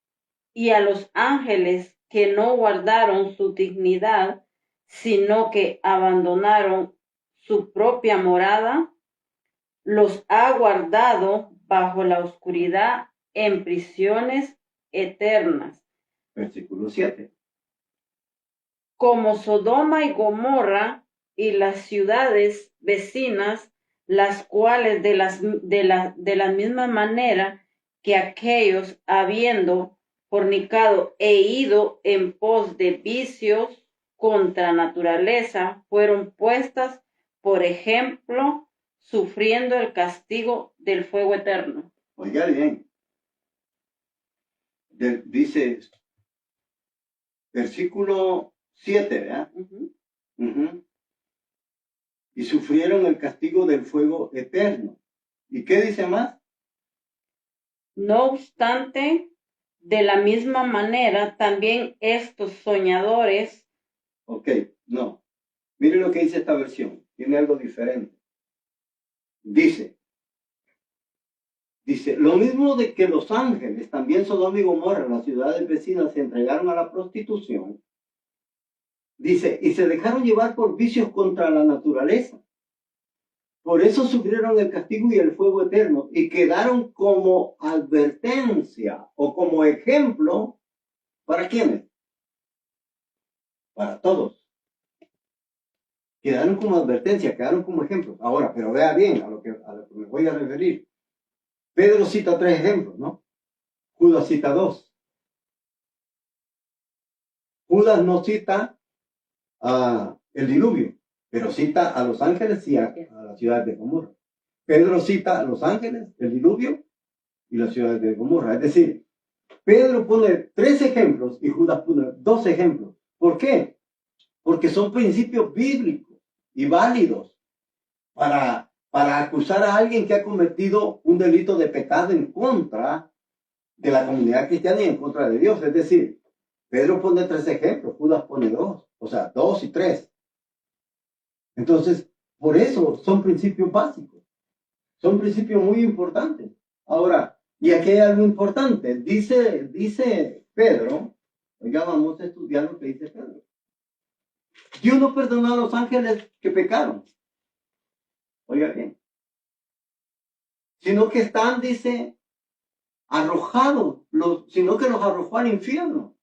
Y a los ángeles que no guardaron su dignidad, sino que abandonaron su propia morada, los ha guardado bajo la oscuridad en prisiones eternas. Versículo 7. Como Sodoma y Gomorra y las ciudades vecinas, las cuales de la misma manera que aquellos, habiendo fornicado e ido en pos de vicios contra naturaleza, fueron puestas, por ejemplo, sufriendo el castigo del fuego eterno. Oiga bien. Dice, versículo 7, ¿verdad? Y sufrieron el castigo del fuego eterno. ¿Y qué dice más? No obstante, de la misma manera, también estos soñadores... Ok, no. Mire lo que dice esta versión. Tiene algo diferente. Dice, lo mismo de que los ángeles, también Sodoma y Gomorra, las ciudades vecinas, se entregaron a la prostitución, Dice, y se dejaron llevar por vicios contra la naturaleza. Por eso sufrieron el castigo y el fuego eterno y quedaron como advertencia o como ejemplo. ¿Para quiénes? Para todos. Quedaron como advertencia, quedaron como ejemplo. Ahora, pero vea bien a lo que me voy a referir. Pedro cita 3 ejemplos, ¿no? Judas cita 2. Judas no cita el diluvio, pero cita a los ángeles y a la ciudad de Gomorra. Pedro cita a los ángeles, el diluvio y la ciudad de Gomorra. Es decir, Pedro pone 3 ejemplos y Judas pone 2 ejemplos. ¿Por qué? Porque son principios bíblicos y válidos para acusar a alguien que ha cometido un delito de pecado en contra de la comunidad cristiana y en contra de Dios. Es decir, Pedro pone 3 ejemplos, Judas pone 2, o sea, 2 y 3. Entonces, por eso son principios básicos, son principios muy importantes. Ahora, y aquí hay algo importante, dice Pedro, oiga, vamos a estudiar lo que dice Pedro. Dios no perdonó a los ángeles que pecaron, oiga bien, sino que están, dice, arrojados, sino que los arrojó al infierno.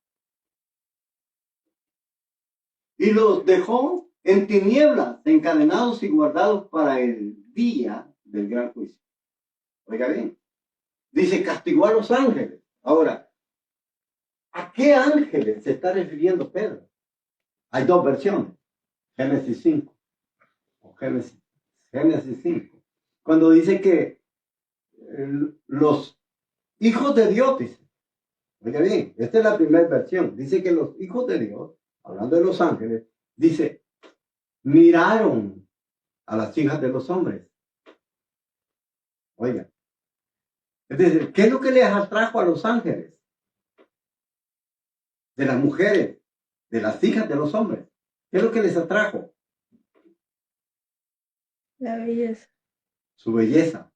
Y los dejó en tinieblas, encadenados y guardados para el día del gran juicio. Oiga bien, dice, castigó a los ángeles. Ahora, ¿a qué ángeles se está refiriendo Pedro? Hay 2 versiones, Génesis 5 o Génesis 5. Cuando dice que los hijos de Dios, dice, oiga bien, esta es la primera versión, dice que los hijos de Dios, hablando de los ángeles, dice, miraron a las hijas de los hombres. Oiga, es decir, ¿qué es lo que les atrajo a los ángeles? De las mujeres, de las hijas de los hombres. ¿Qué es lo que les atrajo? La belleza. Su belleza,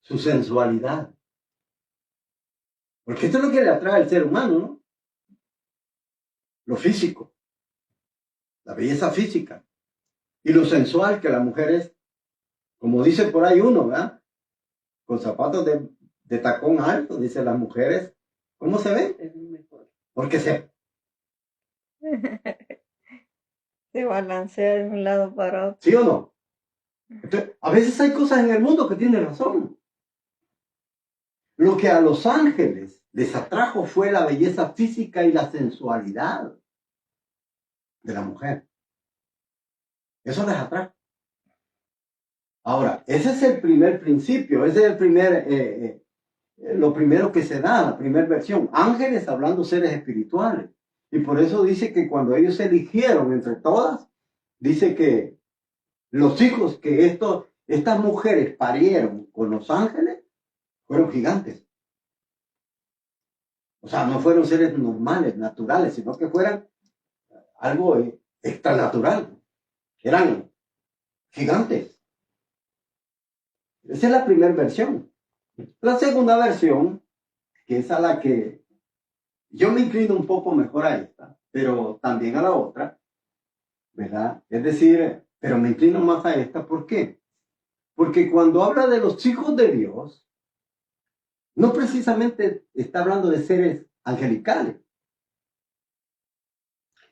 su sensualidad. Porque esto es lo que le atrae al ser humano, ¿no? Lo físico, la belleza física y lo sensual que la mujer es, como dice por ahí uno, ¿verdad? Con zapatos de tacón alto, dice las mujeres, ¿cómo se ven? Porque se balancea de un lado para otro. ¿Sí o no? Entonces, a veces hay cosas en el mundo que tienen razón. Lo que a los ángeles les atrajo fue la belleza física y la sensualidad de la mujer. Eso les atrajo. Ahora, ese es el primer principio, ese es el lo primero que se da, la primera versión. Ángeles hablando seres espirituales. Y por eso dice que cuando ellos se eligieron entre todas, dice que los hijos que estas mujeres parieron con los ángeles fueron gigantes. O sea, no fueron seres normales, naturales, sino que fueran algo extranatural. Eran gigantes. Esa es la primera versión. La segunda versión, que es a la que yo me inclino un poco mejor a esta, pero también a la otra, ¿verdad? Es decir, pero me inclino más a esta, ¿por qué? Porque cuando habla de los hijos de Dios, no precisamente está hablando de seres angelicales.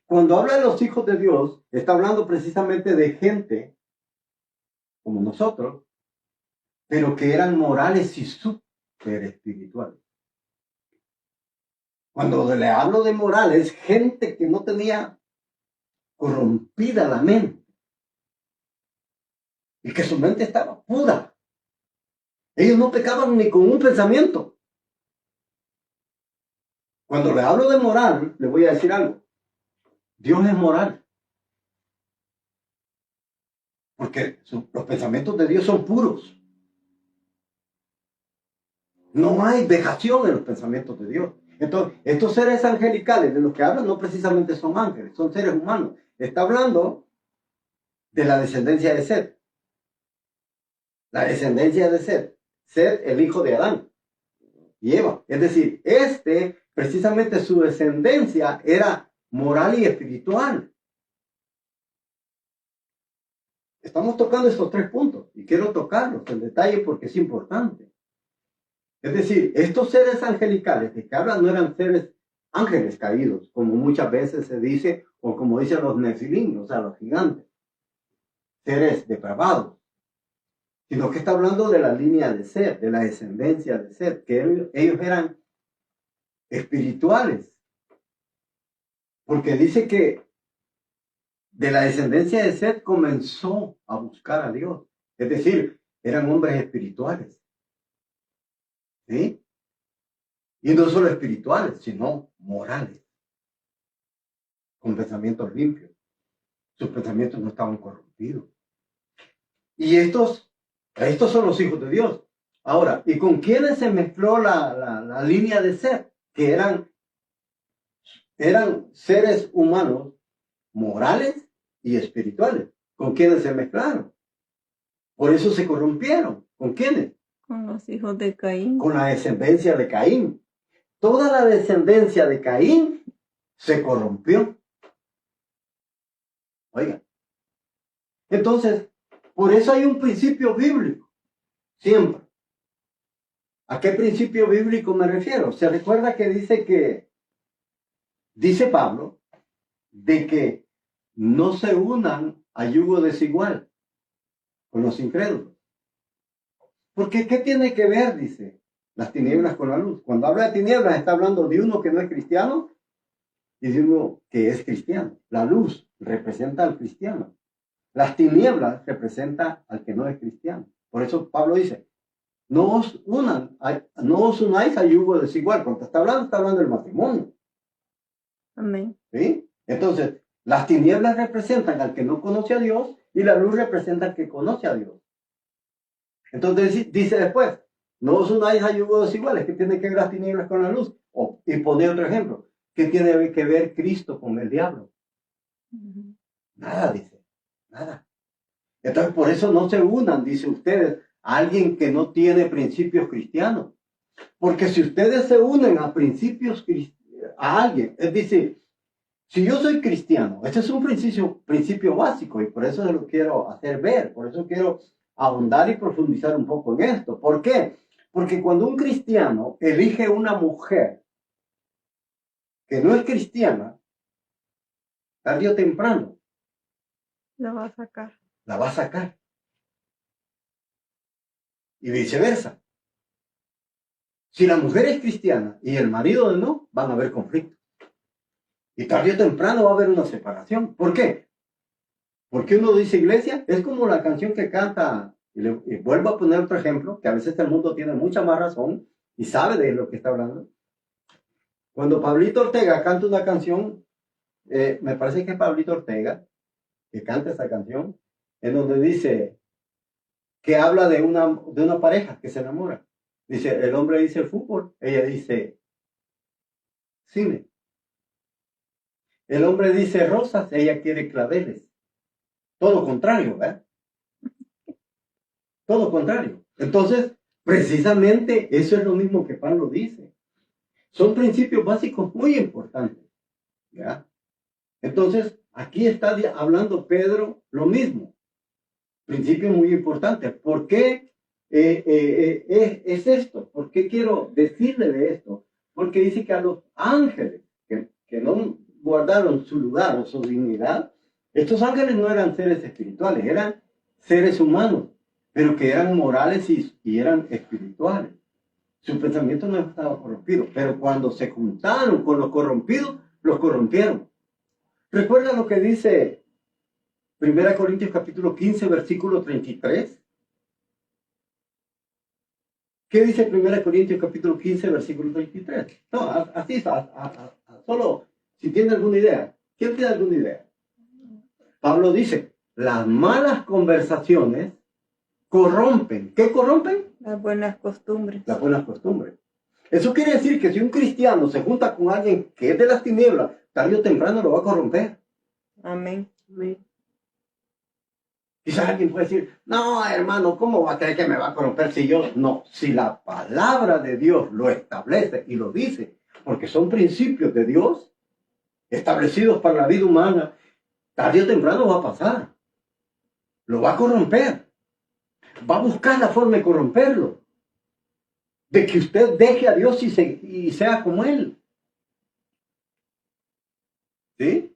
Cuando habla de los hijos de Dios, está hablando precisamente de gente como nosotros, pero que eran morales y súper espirituales. Cuando le hablo de morales, gente que no tenía corrompida la mente y que su mente estaba pura. Ellos no pecaban ni con un pensamiento. Cuando le hablo de moral, le voy a decir algo. Dios es moral. Porque los pensamientos de Dios son puros. No hay vejación en los pensamientos de Dios. Entonces, estos seres angelicales de los que hablan no precisamente son ángeles, son seres humanos. Está hablando de la descendencia de Set. La descendencia de Set. Set, el hijo de Adán y Eva. Es decir, precisamente su descendencia era moral y espiritual. Estamos tocando estos 3 puntos y quiero tocarlos en detalle porque es importante. Es decir, estos seres angelicales de que hablan no eran seres ángeles caídos, como muchas veces se dice, o como dicen los nefilim, o sea, los gigantes, seres depravados, sino que está hablando de la línea de Seth, de la descendencia de Seth, que ellos eran espirituales, porque dice que de la descendencia de Seth comenzó a buscar a Dios, es decir, eran hombres espirituales, ¿sí? Y no solo espirituales, sino morales, con pensamientos limpios. Sus pensamientos no estaban corrompidos. Y estos son los hijos de Dios. Ahora, ¿y con quiénes se mezcló la línea de Seth? Que eran seres humanos, morales y espirituales. ¿Con quiénes se mezclaron? Por eso se corrompieron. ¿Con quiénes? Con los hijos de Caín. Con la descendencia de Caín. Toda la descendencia de Caín se corrompió. Oiga. Entonces, por eso hay un principio bíblico. Siempre. ¿A qué principio bíblico me refiero? Se recuerda que dice Pablo, de que no se unan a yugo desigual con los incrédulos. Porque ¿qué tiene que ver, dice, las tinieblas con la luz? Cuando habla de tinieblas está hablando de uno que no es cristiano y de uno que es cristiano. La luz representa al cristiano. Las tinieblas representan al que no es cristiano. Por eso Pablo dice, no os unáis a yugo desigual. Cuando está hablando del matrimonio. Amén. ¿Sí? Entonces, las tinieblas representan al que no conoce a Dios y la luz representa al que conoce a Dios. Entonces dice después, no os unáis a yugo desiguales. ¿Qué tiene que ver las tinieblas con la luz? Y pone otro ejemplo. ¿Qué tiene que ver Cristo con el diablo? Nada, dice. Nada. Entonces, por eso no se unan, dice ustedes, a alguien que no tiene principios cristianos. Porque si ustedes se unen a a alguien, es decir, si yo soy cristiano, este es un principio básico y por eso se lo quiero hacer ver, por eso quiero ahondar y profundizar un poco en esto. ¿Por qué? Porque cuando un cristiano elige una mujer que no es cristiana, tarde o temprano, La va a sacar. la va a sacar. Y viceversa. Si la mujer es cristiana y el marido no, van a haber conflictos. Y tarde o temprano va a haber una separación. ¿Por qué? Porque uno dice iglesia, es como la canción que canta, y vuelvo a poner otro ejemplo, que a veces el mundo tiene mucha más razón y sabe de lo que está hablando. Cuando Pablito Ortega canta una canción, me parece que es Pablito Ortega, que canta esa canción, en donde dice que habla de una pareja que se enamora. Dice, el hombre dice fútbol, ella dice cine. El hombre dice rosas, ella quiere claveles. Todo contrario, ¿verdad? Todo contrario. Entonces, precisamente eso es lo mismo que Pablo dice. Son principios básicos muy importantes, ¿ya? Entonces, aquí está hablando Pedro lo mismo. Principios muy importantes. ¿Por qué es esto? ¿Por qué quiero decirle de esto? Porque dice que a los ángeles que no guardaron su lugar o su dignidad, estos ángeles no eran seres espirituales, eran seres humanos, pero que eran morales y eran espirituales. Su pensamiento no estaba corrompido, pero cuando se juntaron con los corrompidos, los corrompieron. ¿Recuerda lo que dice 1 Corintios capítulo 15, versículo 33? ¿Qué dice 1 Corintios capítulo 15, versículo 33? No, así, solo si tiene alguna idea. ¿Quién tiene alguna idea? Pablo dice, las malas conversaciones corrompen. ¿Qué corrompen? Las buenas costumbres. Las buenas costumbres. Eso quiere decir que si un cristiano se junta con alguien que es de las tinieblas, tarde o temprano lo va a corromper. Amén. Amén. Quizás alguien puede decir, no, hermano, ¿cómo va a creer que me va a corromper si yo? No, si la palabra de Dios lo establece y lo dice, porque son principios de Dios, establecidos para la vida humana, tarde o temprano va a pasar. Lo va a corromper. Va a buscar la forma de corromperlo. De que usted deje a Dios y sea como Él. ¿Sí?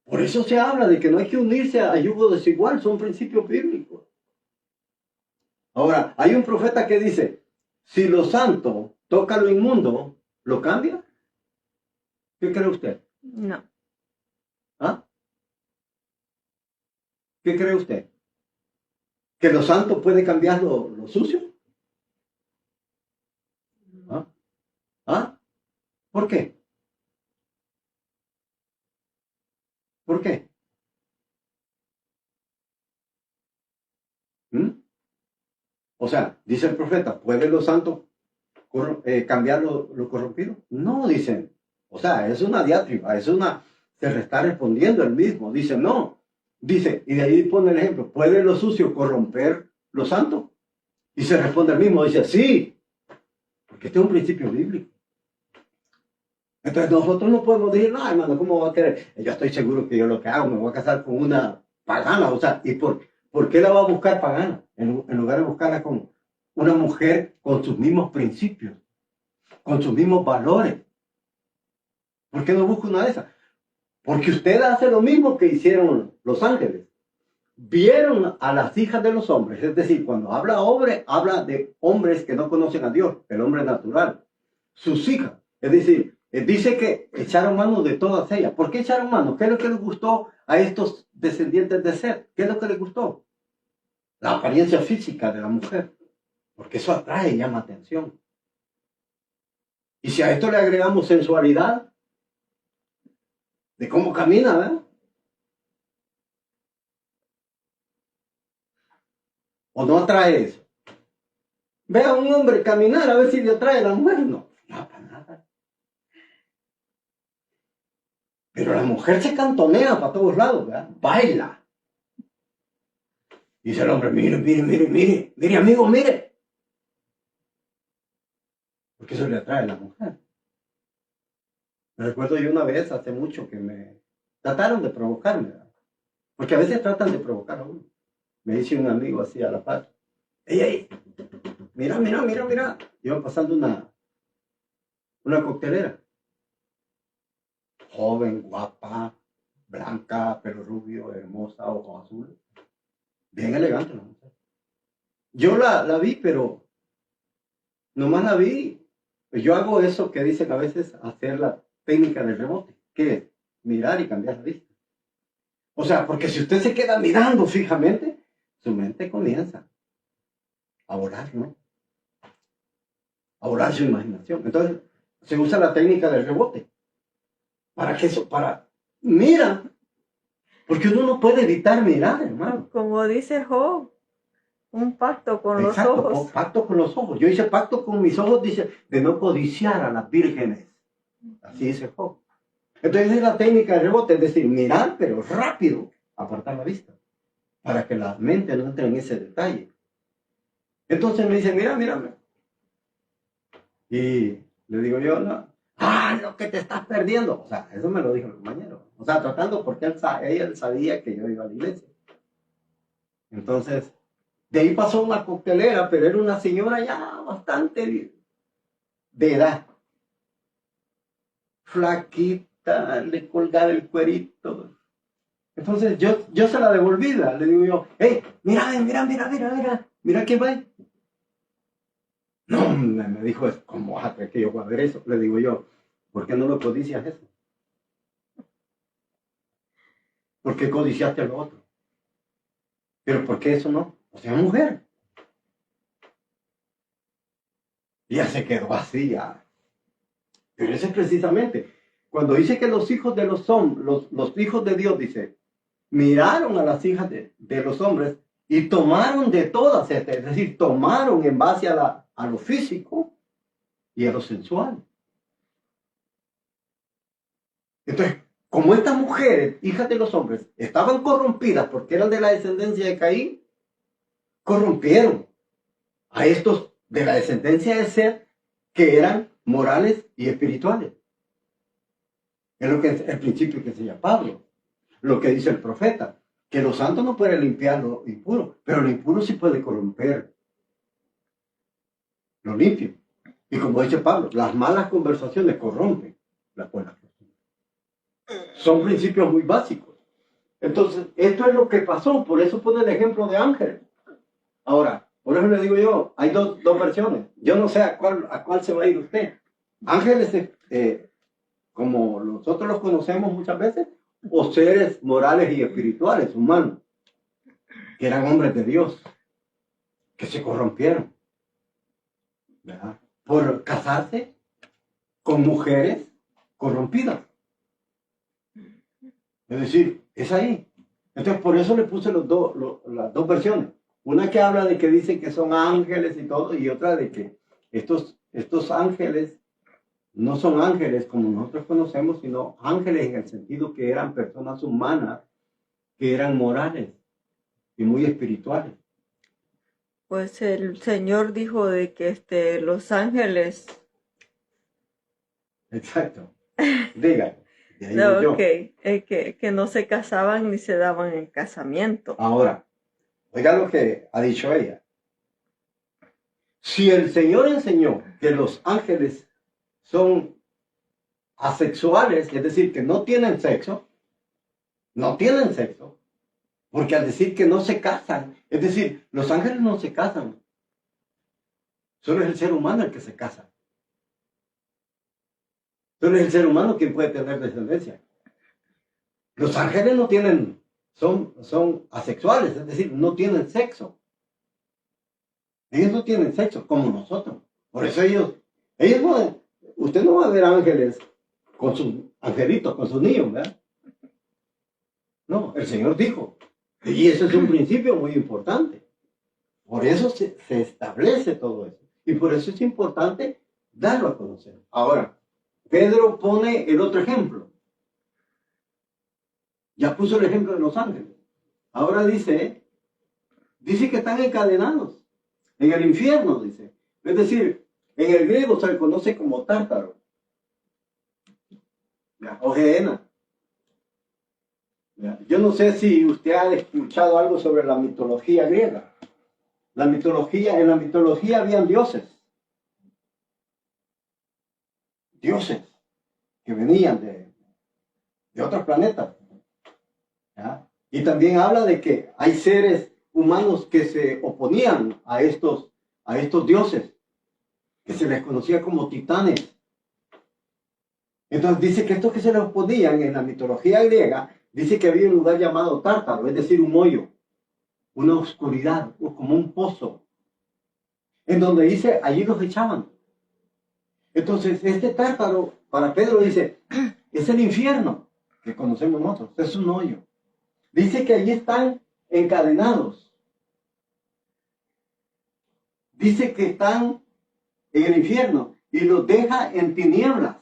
Por eso se habla de que no hay que unirse a yugo desigual, son principios bíblicos. Ahora, hay un profeta que dice, si lo santo toca lo inmundo, ¿lo cambia? ¿Qué cree usted? No. ¿Ah? ¿Qué cree usted? ¿Que lo santo puede cambiar lo sucio? ¿Ah? ¿Ah? ¿Por qué? ¿Por qué? ¿Mm? O sea, dice el profeta, ¿puede lo santo cambiar lo corrompido? No, dicen. O sea, es una diatriba, se le está respondiendo él mismo. Dice, no. Dice, y de ahí pone el ejemplo, ¿puede lo sucio corromper lo santo? Y se responde el mismo, dice, sí, porque este es un principio bíblico. Entonces nosotros no podemos decir, no, hermano, ¿cómo va a querer? Yo estoy seguro que yo lo que hago, me voy a casar con una pagana. O sea, ¿y por qué la va a buscar pagana? En lugar de buscarla con una mujer con sus mismos principios, con sus mismos valores. ¿Por qué no busca una de esas? Porque usted hace lo mismo que hicieron los ángeles. Vieron a las hijas de los hombres, es decir, cuando habla hombre, habla de hombres que no conocen a Dios, el hombre natural, sus hijas. Es decir, dice que echaron mano de todas ellas. ¿Por qué echaron mano? ¿Qué es lo que les gustó a estos descendientes de Seth? ¿Qué es lo que les gustó? La apariencia física de la mujer, porque eso atrae y llama atención. Y si a esto le agregamos sensualidad, de cómo camina, ¿verdad? ¿O no atrae eso? Ve a un hombre caminar a ver si le atrae a la mujer. No, no, para nada. Pero la mujer se cantonea para todos lados, ¿verdad? Baila. Dice el hombre, mire, amigo, mire. Porque eso le atrae a la mujer. Me recuerdo yo una vez, hace mucho, que me trataron de provocarme, ¿verdad? Porque a veces tratan de provocar a uno. Me dice un amigo así a la par. ¡Ey! Mira. Iba pasando una coctelera. Joven, guapa, blanca, pelo rubio, hermosa, ojos azules. Bien elegante la mujer. Yo la vi, pero nomás la vi. Yo hago eso que dicen a veces, hacer la técnica del rebote, que es mirar y cambiar la vista. O sea, porque si usted se queda mirando fijamente, su mente comienza a volar, ¿no? A volar su imaginación. Entonces, se usa la técnica del rebote. ¿Para qué eso? Mira. Porque uno no puede evitar mirar, hermano. Como dice Job, un pacto con Exacto, los ojos. Pacto con los ojos. Yo hice pacto con mis ojos, dice, de no codiciar a las vírgenes. Así dice Job. Entonces es la técnica de rebote, es decir, mirar, pero rápido, apartar la vista, para que la mente no entre en ese detalle. Entonces me dice, mira. Y le digo yo, no. Lo que te estás perdiendo. O sea, eso me lo dijo el compañero. O sea, tratando porque él sabía que yo iba a la iglesia. Entonces, de ahí pasó una coctelera, pero era una señora ya bastante de edad. Flaquita, le colgaba el cuerito. Entonces yo se la devolví, le digo yo, hey, mira quién va ahí. No, me dijo, ¿cómo vas a creer que yo voy a ver eso? Le digo yo, ¿por qué no lo codicias eso? ¿Por qué codiciaste lo otro? ¿Pero por qué eso no? O sea, mujer. Y ya se quedó así, ya. Pero eso es precisamente, cuando dice que los hijos de los hijos de Dios, dice, miraron a las hijas de los hombres y tomaron de todas, es decir, tomaron en base a lo físico y a lo sensual. Entonces, como estas mujeres, hijas de los hombres, estaban corrompidas porque eran de la descendencia de Caín, corrompieron a estos de la descendencia de Seth, que eran morales y espirituales. Es lo que es el principio que enseña Pablo. Lo que dice el profeta. Que los santos no pueden limpiar lo impuro, pero lo impuro sí puede corromper lo limpio. Y como dice Pablo, las malas conversaciones corrompen las buenas costumbres. Son principios muy básicos. Entonces, esto es lo que pasó. Por eso pone el ejemplo de ángeles. Ahora, por eso le digo yo, hay dos versiones. Yo no sé a cuál se va a ir usted. Ángeles, como nosotros los conocemos muchas veces, o seres morales y espirituales, humanos, que eran hombres de Dios, que se corrompieron, ¿verdad? Por casarse con mujeres corrompidas. Es decir, es ahí. Entonces, por eso le puse las dos versiones. Una que habla de que dicen que son ángeles y todo, y otra de que estos ángeles no son ángeles como nosotros conocemos, sino ángeles en el sentido que eran personas humanas, que eran morales y muy espirituales. Pues el Señor dijo de que los ángeles. Exacto. Diga. No, que no se casaban ni se daban en casamiento. Ahora, oiga lo que ha dicho ella. Si el Señor enseñó que los ángeles son asexuales, es decir, que no tienen sexo, porque al decir que no se casan, es decir, los ángeles no se casan, solo es el ser humano el que se casa. Solo es el ser humano quien puede tener descendencia. Los ángeles no tienen, son asexuales, es decir, no tienen sexo. Ellos no tienen sexo como nosotros. Por eso ellos no, usted no va a ver ángeles con sus angelitos, con sus niños, ¿verdad? No, el Señor dijo. Y ese es un principio muy importante. Por eso se establece todo eso. Y por eso es importante darlo a conocer. Ahora, Pedro pone el otro ejemplo. Ya puso el ejemplo de los ángeles. Ahora dice que están encadenados en el infierno, dice. Es decir, en el griego se le conoce como tártaro o gehenna. Yo no sé si usted ha escuchado algo sobre la mitología griega. En la mitología habían dioses que venían de otros planetas. ¿Ya? Y también habla de que hay seres humanos que se oponían a estos dioses, que se les conocía como titanes. Entonces dice que estos que se les oponían en la mitología griega, dice que había un lugar llamado Tártaro, es decir, un hoyo, una oscuridad, como un pozo, en donde dice, allí los echaban. Entonces, este Tártaro, para Pedro dice, es el infierno que conocemos nosotros, es un hoyo. Dice que allí están encadenados. Dice que están en el infierno y los deja en tinieblas,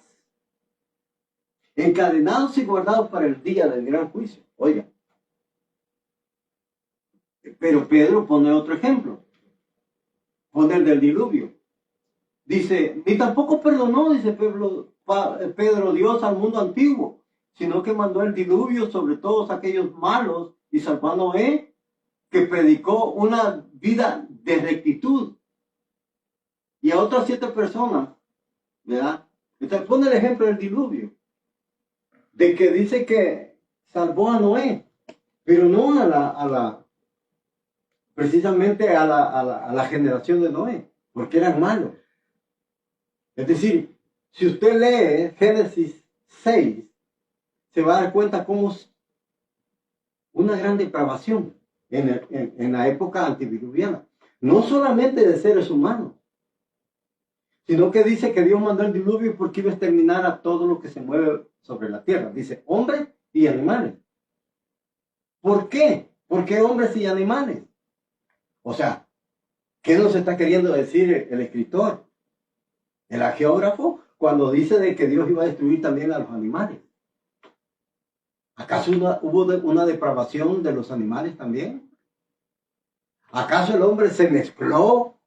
encadenados y guardados para el día del gran juicio. Oiga. Pero Pedro pone otro ejemplo. Pone el del diluvio. Dice, ni tampoco perdonó, dice Pedro Dios al mundo antiguo, sino que mandó el diluvio sobre todos aquellos malos y salvó a Noé, que predicó una vida de rectitud, y a otras 7 personas, ¿verdad? Entonces pone el ejemplo del diluvio, de que dice que salvó a Noé, pero no precisamente a la generación de Noé, porque eran malos. Es decir, si usted lee Génesis 6, se va a dar cuenta cómo es una gran depravación en la época antediluviana. No solamente de seres humanos, sino que dice que Dios mandó el diluvio porque iba a exterminar a todo lo que se mueve sobre la tierra. Dice, hombres y animales. ¿Por qué? ¿Por qué hombres y animales? O sea, ¿qué nos está queriendo decir el escritor? El geógrafo, cuando dice de que Dios iba a destruir también a los animales. ¿Acaso hubo una depravación de los animales también? ¿Acaso el hombre se mezcló?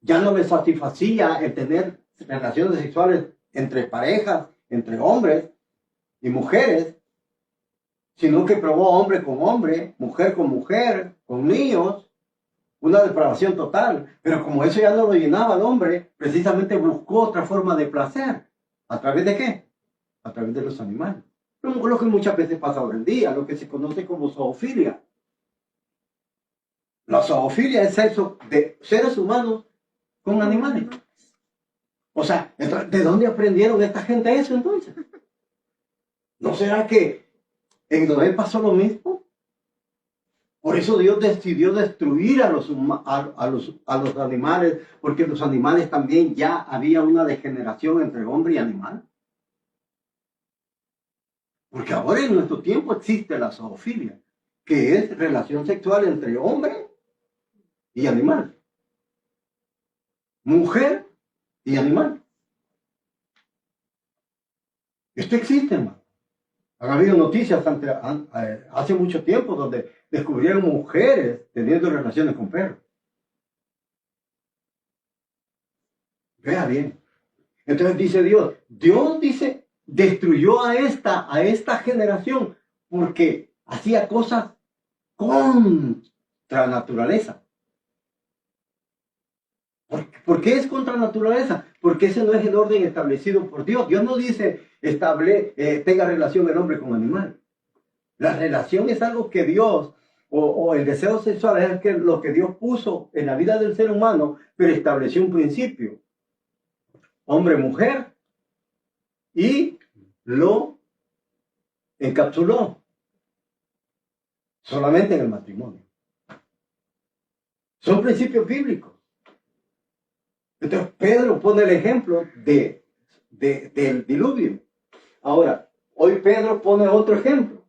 Ya no le satisfacía el tener relaciones sexuales entre parejas, entre hombres, y mujeres, sino que probó hombre con hombre, mujer, con niños, una depravación total. Pero como eso ya no lo llenaba al hombre, precisamente buscó otra forma de placer. ¿A través de qué? A través de los animales. Lo que muchas veces pasa hoy en día, lo que se conoce como zoofilia. La zoofilia es sexo de seres humanos con animales. O sea, ¿de dónde aprendieron esta gente eso entonces? ¿No será que en Noé pasó lo mismo? Por eso Dios decidió destruir a los animales, porque los animales también ya había una degeneración entre hombre y animal. Porque ahora en nuestro tiempo existe la zoofilia, que es relación sexual entre hombre y animal. Mujer y animal. Esto existe, hermano. Han habido noticias hace mucho tiempo donde descubrieron mujeres teniendo relaciones con perros. Vea bien. Entonces dice Dios dice, destruyó a esta generación porque hacía cosas contra la naturaleza. ¿Por qué es contra la naturaleza? Porque ese no es el orden establecido por Dios. Dios no dice tenga relación el hombre con animal. La relación es algo que Dios, o el deseo sexual es lo que Dios puso en la vida del ser humano, pero estableció un principio. Hombre-mujer, y lo encapsuló solamente en el matrimonio. Son principios bíblicos. Entonces Pedro pone el ejemplo del diluvio. Ahora, hoy Pedro pone otro ejemplo.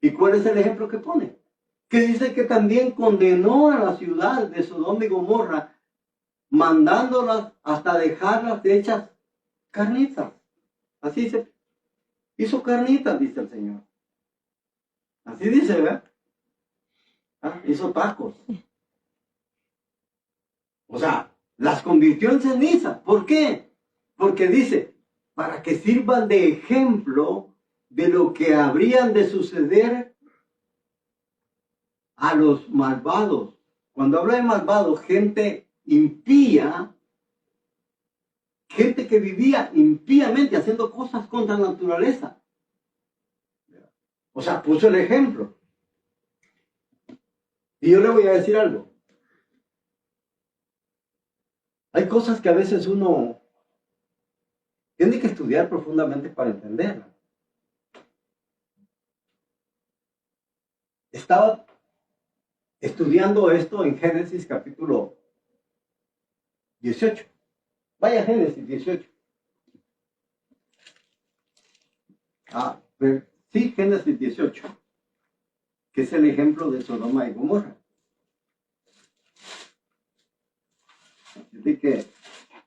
¿Y cuál es el ejemplo que pone? Que dice que también condenó a la ciudad de Sodoma y Gomorra, mandándolas hasta dejarlas hechas carnitas. Así se hizo carnitas, dice el Señor. Así dice, ¿verdad? Hizo tacos. O sea, las convirtió en ceniza. ¿Por qué? Porque dice, para que sirvan de ejemplo de lo que habrían de suceder a los malvados. Cuando habla de malvados, gente impía, gente que vivía impíamente haciendo cosas contra la naturaleza. O sea, puso el ejemplo. Y yo le voy a decir algo. Hay cosas que a veces uno tiene que estudiar profundamente para entenderlas. Estaba estudiando esto en Génesis capítulo 18. Vaya Génesis 18. Sí, Génesis 18, que es el ejemplo de Sodoma y Gomorra. Así que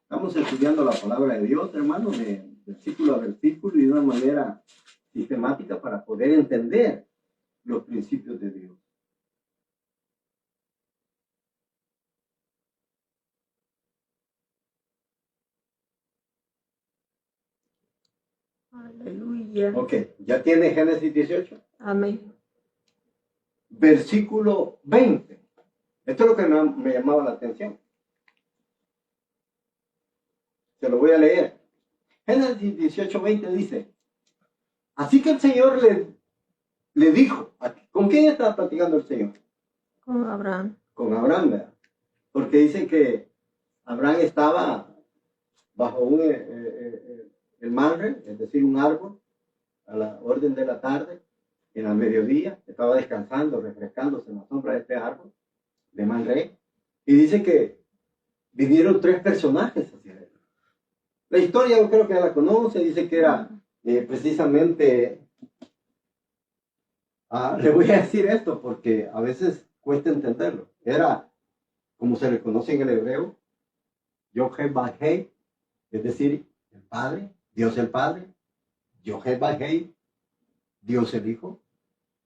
estamos estudiando la palabra de Dios, hermano, de versículo a versículo y de una manera sistemática para poder entender los principios de Dios. Aleluya. Ok, ¿ya tiene Génesis 18? Amén. Versículo 20. Esto es lo que me llamaba la atención. Se lo voy a leer. Génesis 18:20 dice, así que el Señor le dijo, ¿con quién estaba platicando el Señor? Con Abraham. Con Abraham, ¿verdad? Porque dice que Abraham estaba bajo el manre, es decir, un árbol, a la orden de la tarde, en el mediodía, estaba descansando, refrescándose en la sombra de este árbol, de manre, y dice que vinieron 3 personajes hacia él. La historia yo creo que ya la conoce, dice que era precisamente, le voy a decir esto porque a veces cuesta entenderlo, era como se le conoce en el hebreo, Yod-Heh-Vah-Heh, es decir, el Padre, Dios el Padre, Yod-Heh-Vah-Heh, Dios el Hijo,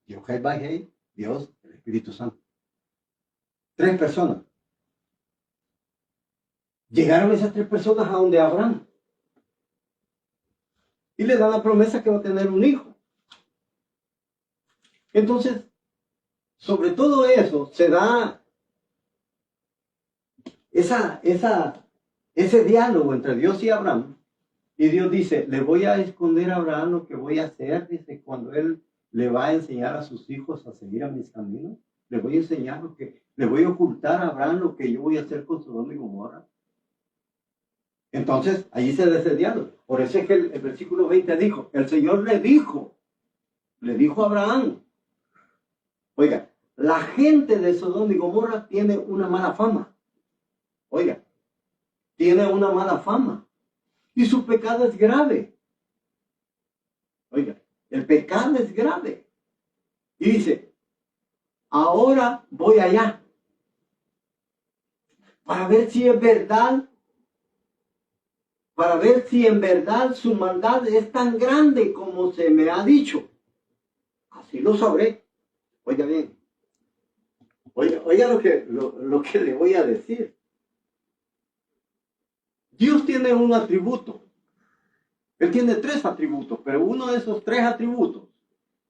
Yod-Heh-Vah-Heh, Dios el Espíritu Santo. 3 personas. Llegaron esas 3 personas a donde Abraham. y le dan la promesa que va a tener un hijo. Entonces, sobre todo eso se da ese diálogo entre Dios y Abraham. Y Dios dice, le voy a esconder a Abraham lo que voy a hacer, dice, cuando él le va a enseñar a sus hijos a seguir a mis caminos. Le voy a enseñar le voy a ocultar a Abraham lo que yo voy a hacer con Sodoma y Gomorra. Entonces, allí se da ese diálogo. Por eso es que el versículo 20 dijo, el Señor le dijo a Abraham, oiga, la gente de Sodoma y Gomorra tiene una mala fama. Oiga, tiene una mala fama. Y su pecado es grave. Oiga, el pecado es grave. Y dice, ahora voy allá. Para ver si es verdad. Para ver si en verdad su maldad es tan grande como se me ha dicho. Así lo sabré. Oiga bien. Oiga lo que le voy a decir. Dios tiene un atributo. Él tiene 3 atributos, pero uno de esos 3 atributos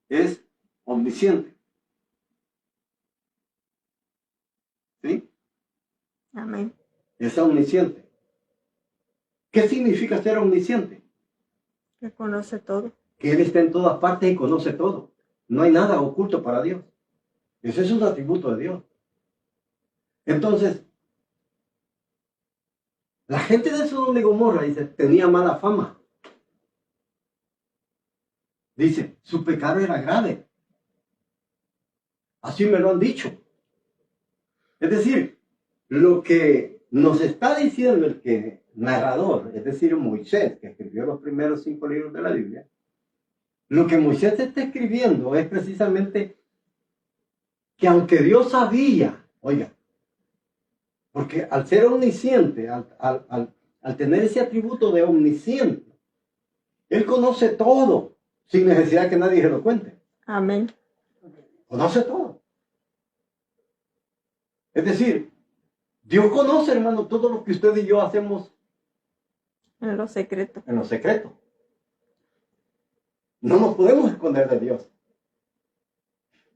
es omnisciente. ¿Sí? Amén. Es omnisciente. ¿Qué significa ser omnisciente? Que conoce todo. Que Él está en todas partes y conoce todo. No hay nada oculto para Dios. Ese es un atributo de Dios. Entonces, la gente de Sodoma y Gomorra, dice, tenía mala fama. Dice, su pecado era grave. Así me lo han dicho. Es decir, lo que nos está diciendo el narrador, es decir, Moisés, que escribió los primeros 5 libros de la Biblia, lo que Moisés está escribiendo es precisamente que aunque Dios sabía, oiga, porque al ser omnisciente, al tener ese atributo de omnisciente, Él conoce todo, sin necesidad que nadie se lo cuente. Amén. Conoce todo. Es decir, Dios conoce, hermano, todo lo que usted y yo hacemos En lo secreto. en lo secreto. No nos podemos esconder de Dios.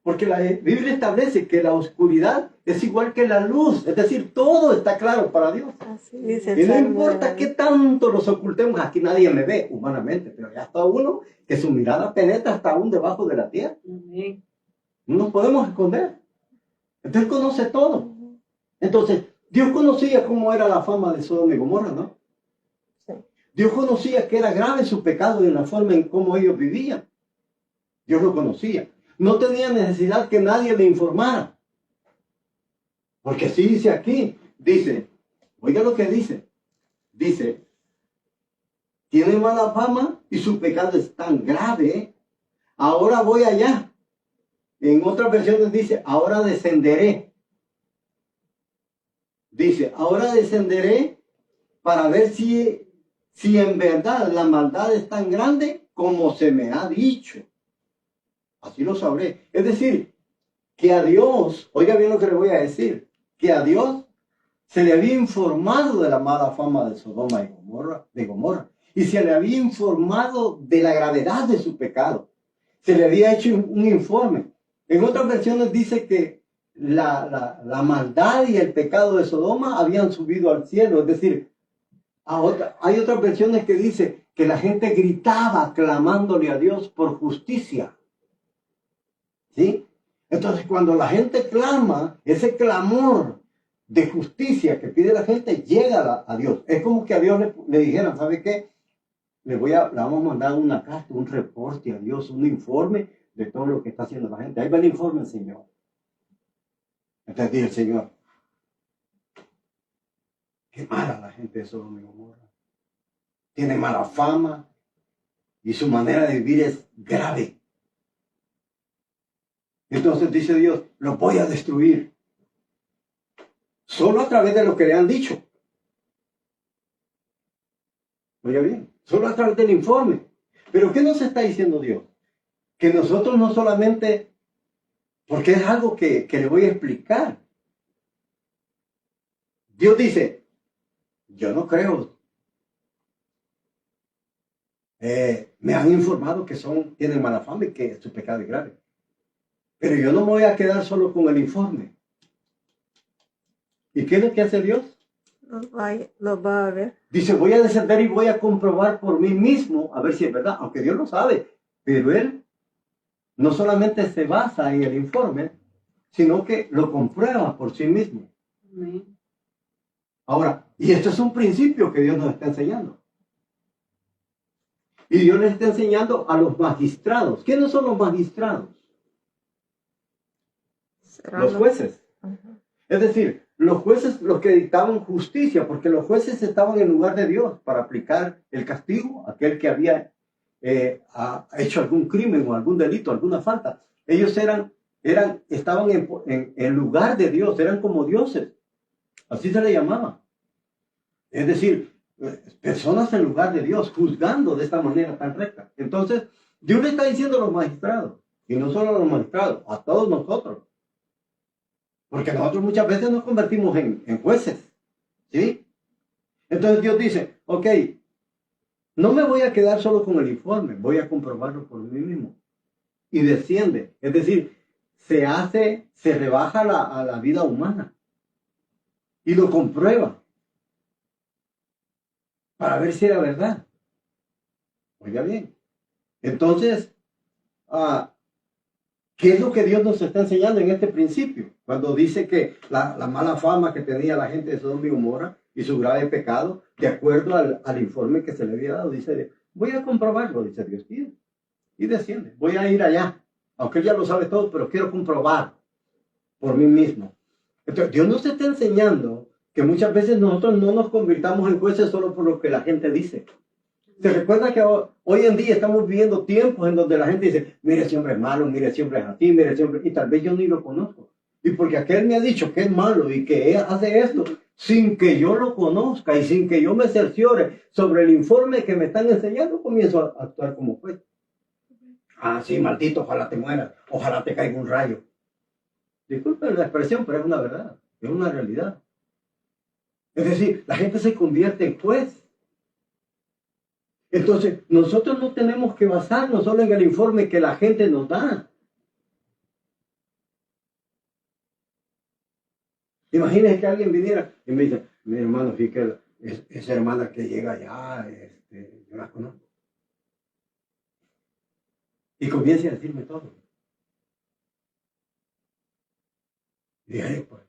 Porque la Biblia establece que la oscuridad es igual que la luz. Es decir, todo está claro para Dios. Así dice Y no importa qué tanto los ocultemos, aquí nadie me ve humanamente, pero ya está uno que su mirada penetra hasta aún debajo de la tierra. No nos podemos esconder. Entonces Él conoce todo. Entonces, Dios conocía cómo era la fama de Sodoma y Gomorra, ¿no? Sí. Dios conocía que era grave su pecado y la forma en cómo ellos vivían. Dios lo conocía. No tenía necesidad que nadie le informara. Porque así dice aquí, dice, oiga lo que dice. Dice, tiene mala fama y su pecado es tan grave. Ahora voy allá. En otras versiones dice, ahora descenderé. Dice, ahora descenderé para ver si en verdad la maldad es tan grande como se me ha dicho. Así lo sabré. Es decir, que a Dios, oiga bien lo que le voy a decir, que a Dios se le había informado de la mala fama de Sodoma y Gomorra, y se le había informado de la gravedad de su pecado. Se le había hecho un informe. En otras versiones dice que la maldad y el pecado de Sodoma habían subido al cielo. Es decir, hay otras versiones que dice que la gente gritaba clamándole a Dios por justicia. ¿Sí? Entonces, cuando la gente clama, ese clamor de justicia que pide la gente llega a Dios. Es como que a Dios le dijeran, ¿sabe qué? Le vamos a mandar una carta, un reporte a Dios, un informe de todo lo que está haciendo la gente. Ahí va el informe, Señor. Entonces dice el Señor, qué mala la gente de Sodoma y Gomorra. Tiene mala fama y su manera de vivir es grave. Entonces dice Dios, los voy a destruir. Solo a través de lo que le han dicho. Oiga bien, solo a través del informe. Pero ¿qué nos está diciendo Dios? Que nosotros no solamente, porque es algo que le voy a explicar. Dios dice, yo no creo me han informado que tienen mala fama y que su pecado es grave. Pero yo no me voy a quedar solo con el informe. ¿Y qué es lo que hace Dios? Los va a ver. Dice, voy a descender y voy a comprobar por mí mismo a ver si es verdad, aunque Dios lo sabe. Pero Él no solamente se basa en el informe, sino que lo comprueba por sí mismo. Amén. Ahora, y esto es un principio que Dios nos está enseñando. Y Dios les está enseñando a los magistrados. ¿Quiénes son los magistrados? Los jueces. Es decir, los jueces los que dictaban justicia, porque los jueces estaban en lugar de Dios para aplicar el castigo a aquel que había hecho algún crimen o algún delito, alguna falta. Ellos estaban en lugar de Dios, eran como dioses. Así se le llamaba. Es decir, personas en lugar de Dios, juzgando de esta manera tan recta. Entonces, Dios le está diciendo a los magistrados, y no solo a los magistrados, a todos nosotros. Porque nosotros muchas veces nos convertimos en jueces, ¿sí? Entonces Dios dice, ok, no me voy a quedar solo con el informe, voy a comprobarlo por mí mismo. Y desciende, es decir, se rebaja a la vida humana. Y lo comprueba. Para ver si era verdad. Oiga bien. Entonces, ¿qué es lo que Dios nos está enseñando en este principio? Cuando dice que la mala fama que tenía la gente de Sodoma y Gomorra y su grave pecado, de acuerdo al informe que se le había dado, dice, voy a comprobarlo, dice Dios. Y desciende, voy a ir allá. Aunque él ya lo sabe todo, pero quiero comprobar por mí mismo. Entonces, Dios nos está enseñando que muchas veces nosotros no nos convirtamos en jueces solo por lo que la gente dice. ¿Se recuerda que hoy en día estamos viviendo tiempos en donde la gente dice, mire, ese hombre es malo, mire, ese hombre es así, mire, ese hombre... Y tal vez yo ni lo conozco. Y porque aquel me ha dicho que es malo y que hace esto, sin que yo lo conozca y sin que yo me cerciore sobre el informe que me están enseñando, comienzo a actuar como juez. Ah, sí, maldito, ojalá te mueras, ojalá te caiga un rayo. Disculpen la expresión, pero es una verdad, es una realidad. Es decir, la gente se convierte en juez. Entonces, nosotros no tenemos que basarnos solo en el informe que la gente nos da. Imagínense que alguien viniera y me dice, mi hermano, fíjate que esa hermana que llega allá, yo la conozco. Y comienza a decirme todo. Y dije, pues,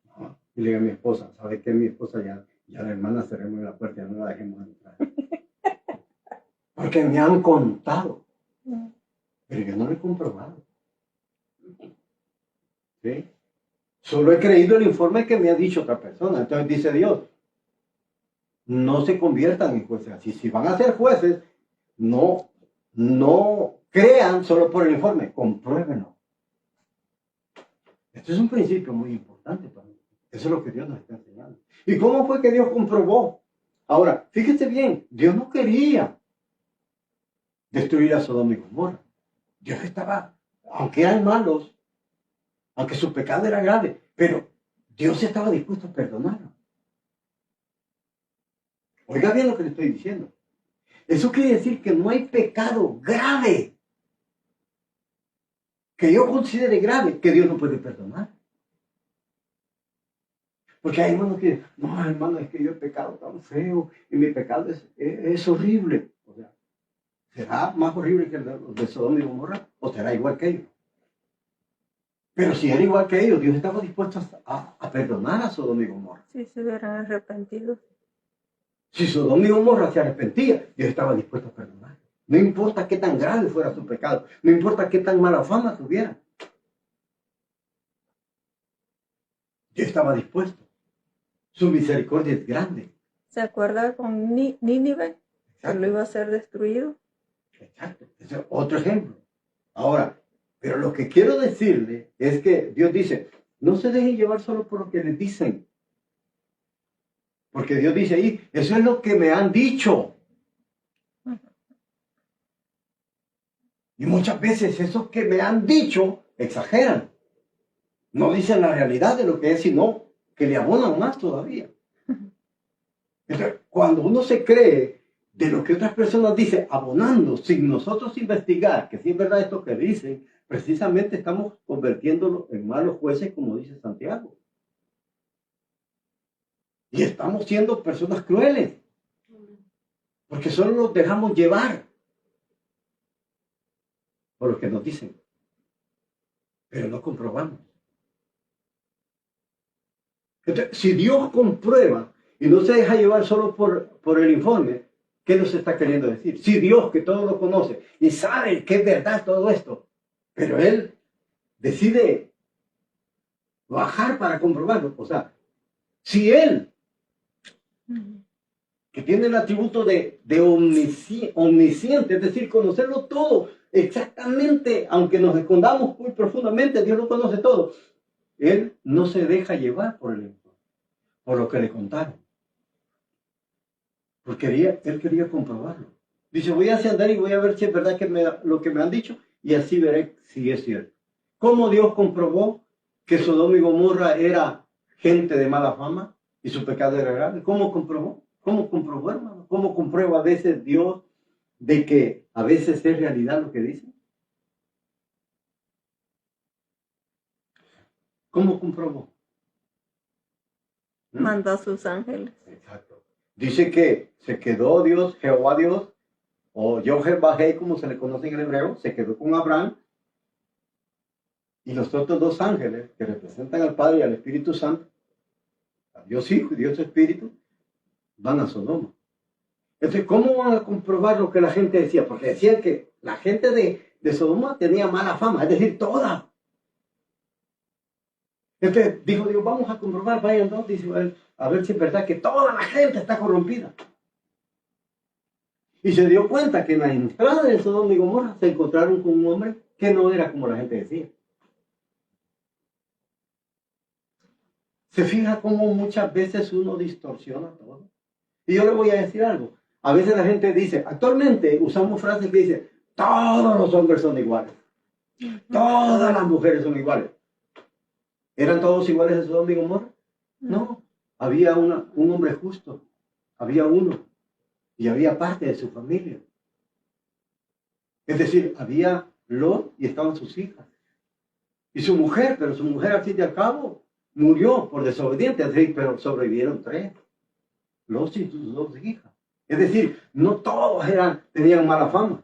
no. Y le digo a mi esposa, ¿sabe qué? Mi esposa ya la hermana cerremos la puerta, ya no la dejemos entrar. Porque me han contado. Pero yo no lo he comprobado. ¿Sí? Solo he creído el informe que me ha dicho otra persona. Entonces dice Dios, no se conviertan en jueces así. Si van a ser jueces, no crean solo por el informe, compruébenlo. Esto es un principio muy importante para mí. Eso es lo que Dios nos está enseñando. ¿Y cómo fue que Dios comprobó? Ahora, fíjese bien, Dios no quería destruir a Sodoma y Gomorra. Dios estaba, aunque eran malos, aunque su pecado era grave, pero Dios estaba dispuesto a perdonarlo. Oiga bien lo que le estoy diciendo. Eso quiere decir que no hay pecado grave que yo considere grave que Dios no puede perdonar. Porque hay hermanos que dicen, no, hermano, es que yo he pecado tan feo y mi pecado es horrible. O sea, ¿será más horrible que el de Sodoma y Gomorra o será igual que ellos? Pero si era igual que ellos, Dios estaba dispuesto a perdonar a Sodoma y Gomorra. Si se hubieran arrepentido. Si Sodoma y Gomorra se arrepentía, Dios estaba dispuesto a perdonar. No importa qué tan grave fuera su pecado, no importa qué tan mala fama tuviera. Dios estaba dispuesto. Su misericordia es grande. ¿Se acuerda con Nínive? Que lo iba a ser destruido. Exacto. Ese es otro ejemplo. Ahora, pero lo que quiero decirle es que Dios dice, no se dejen llevar solo por lo que les dicen. Porque Dios dice ahí, eso es lo que me han dicho. Y muchas veces esos que me han dicho exageran. No dicen la realidad de lo que es, sino que le abonan más todavía. Entonces, cuando uno se cree de lo que otras personas dicen, abonando, sin nosotros investigar, que si es verdad esto que dicen, precisamente estamos convirtiéndolo en malos jueces, como dice Santiago. Y estamos siendo personas crueles, porque solo nos dejamos llevar por lo que nos dicen, pero no comprobamos. Entonces, si Dios comprueba y no se deja llevar solo por el informe, ¿qué nos está queriendo decir? Si Dios, que todo lo conoce y sabe que es verdad todo esto, pero Él decide bajar para comprobarlo. O sea, si Él, que tiene el atributo de omnisciente, es decir, conocerlo todo, exactamente, aunque nos escondamos muy profundamente, Dios lo conoce todo. Él no se deja llevar por lo que le contaron. Porque él quería comprobarlo. Dice, voy hacia andar y voy a ver si es verdad lo que me han dicho y así veré si es cierto. ¿Cómo Dios comprobó que Sodoma y Gomorra era gente de mala fama y su pecado era grave? ¿Cómo comprobó? ¿Cómo comprobó, hermano? ¿Cómo comprueba a veces Dios de que a veces es realidad lo que dice? ¿Cómo comprobó? Mandó a sus ángeles. Exacto. Dice que se quedó Dios, Jehová Dios, o Yohevahé, como se le conoce en el hebreo, se quedó con Abraham, y los otros dos ángeles que representan al Padre y al Espíritu Santo, a Dios Hijo y Dios Espíritu, van a Sodoma. Entonces, ¿cómo van a comprobar lo que la gente decía? Porque decían que la gente de Sodoma tenía mala fama, es decir, toda. Entonces dijo Dios, vamos a comprobar, vayan dos, dice él, a ver si es verdad que toda la gente está corrompida. Y se dio cuenta que en la entrada de Sodoma y Gomorra se encontraron con un hombre que no era como la gente decía. Se fija cómo muchas veces uno distorsiona todo. Y yo le voy a decir algo. A veces la gente dice, actualmente usamos frases que dicen, todos los hombres son iguales. Todas las mujeres son iguales. ¿Eran todos iguales en Sodoma y Gomorra? No. Había un hombre justo. Había uno. Y había parte de su familia. Es decir, había Lot y estaban sus hijas. Y su mujer, pero su mujer al fin y al cabo murió por desobediente, pero sobrevivieron 3. Lot y sus 2 hijas. Es decir, no todos tenían mala fama.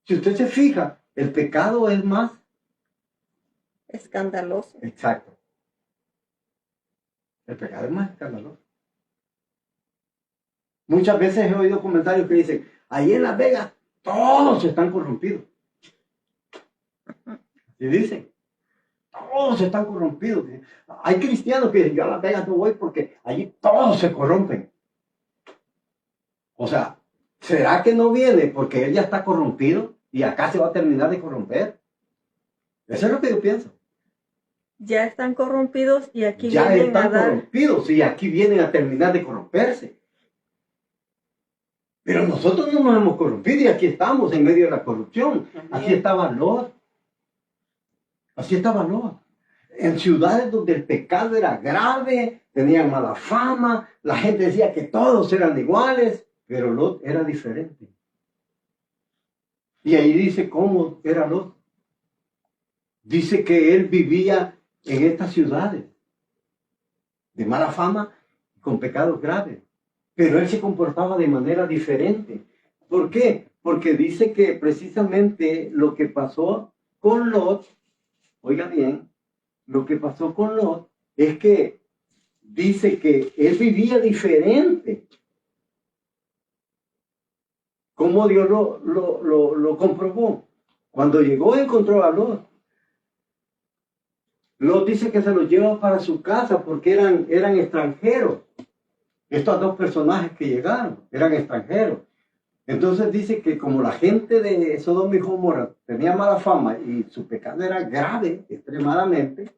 Si usted se fija, el pecado es más escandaloso. Exacto. El pecado es más escandaloso. Muchas veces he oído comentarios que dicen, ahí en Las Vegas todos están corrompidos. Y dicen, todos están corrompidos. Hay cristianos que dicen, yo a Las Vegas no voy porque allí todos se corrompen. O sea, ¿será que no viene porque él ya está corrompido y acá se va a terminar de corromper? Eso es lo que yo pienso. Ya están corrompidos y aquí ya vienen están a dar... corrompidos y aquí vienen a terminar de corromperse. Pero nosotros no nos hemos corrompido y aquí estamos en medio de la corrupción. Así estaba Lot. Así estaba Lot. En ciudades donde el pecado era grave, tenían mala fama, la gente decía que todos eran iguales, pero Lot era diferente. Y ahí dice cómo era Lot. Dice que él vivía en estas ciudades de mala fama, con pecados graves. Pero él se comportaba de manera diferente. ¿Por qué? Porque dice que precisamente lo que pasó con Lot, oiga bien, lo que pasó con Lot es que dice que él vivía diferente. ¿Cómo Dios lo comprobó? Cuando llegó encontró a Lot. Lot dice que se los lleva para su casa porque eran extranjeros. Estos 2 personajes que llegaron eran extranjeros. Entonces dice que como la gente de Sodoma y Gomorra tenía mala fama y su pecado era grave, extremadamente,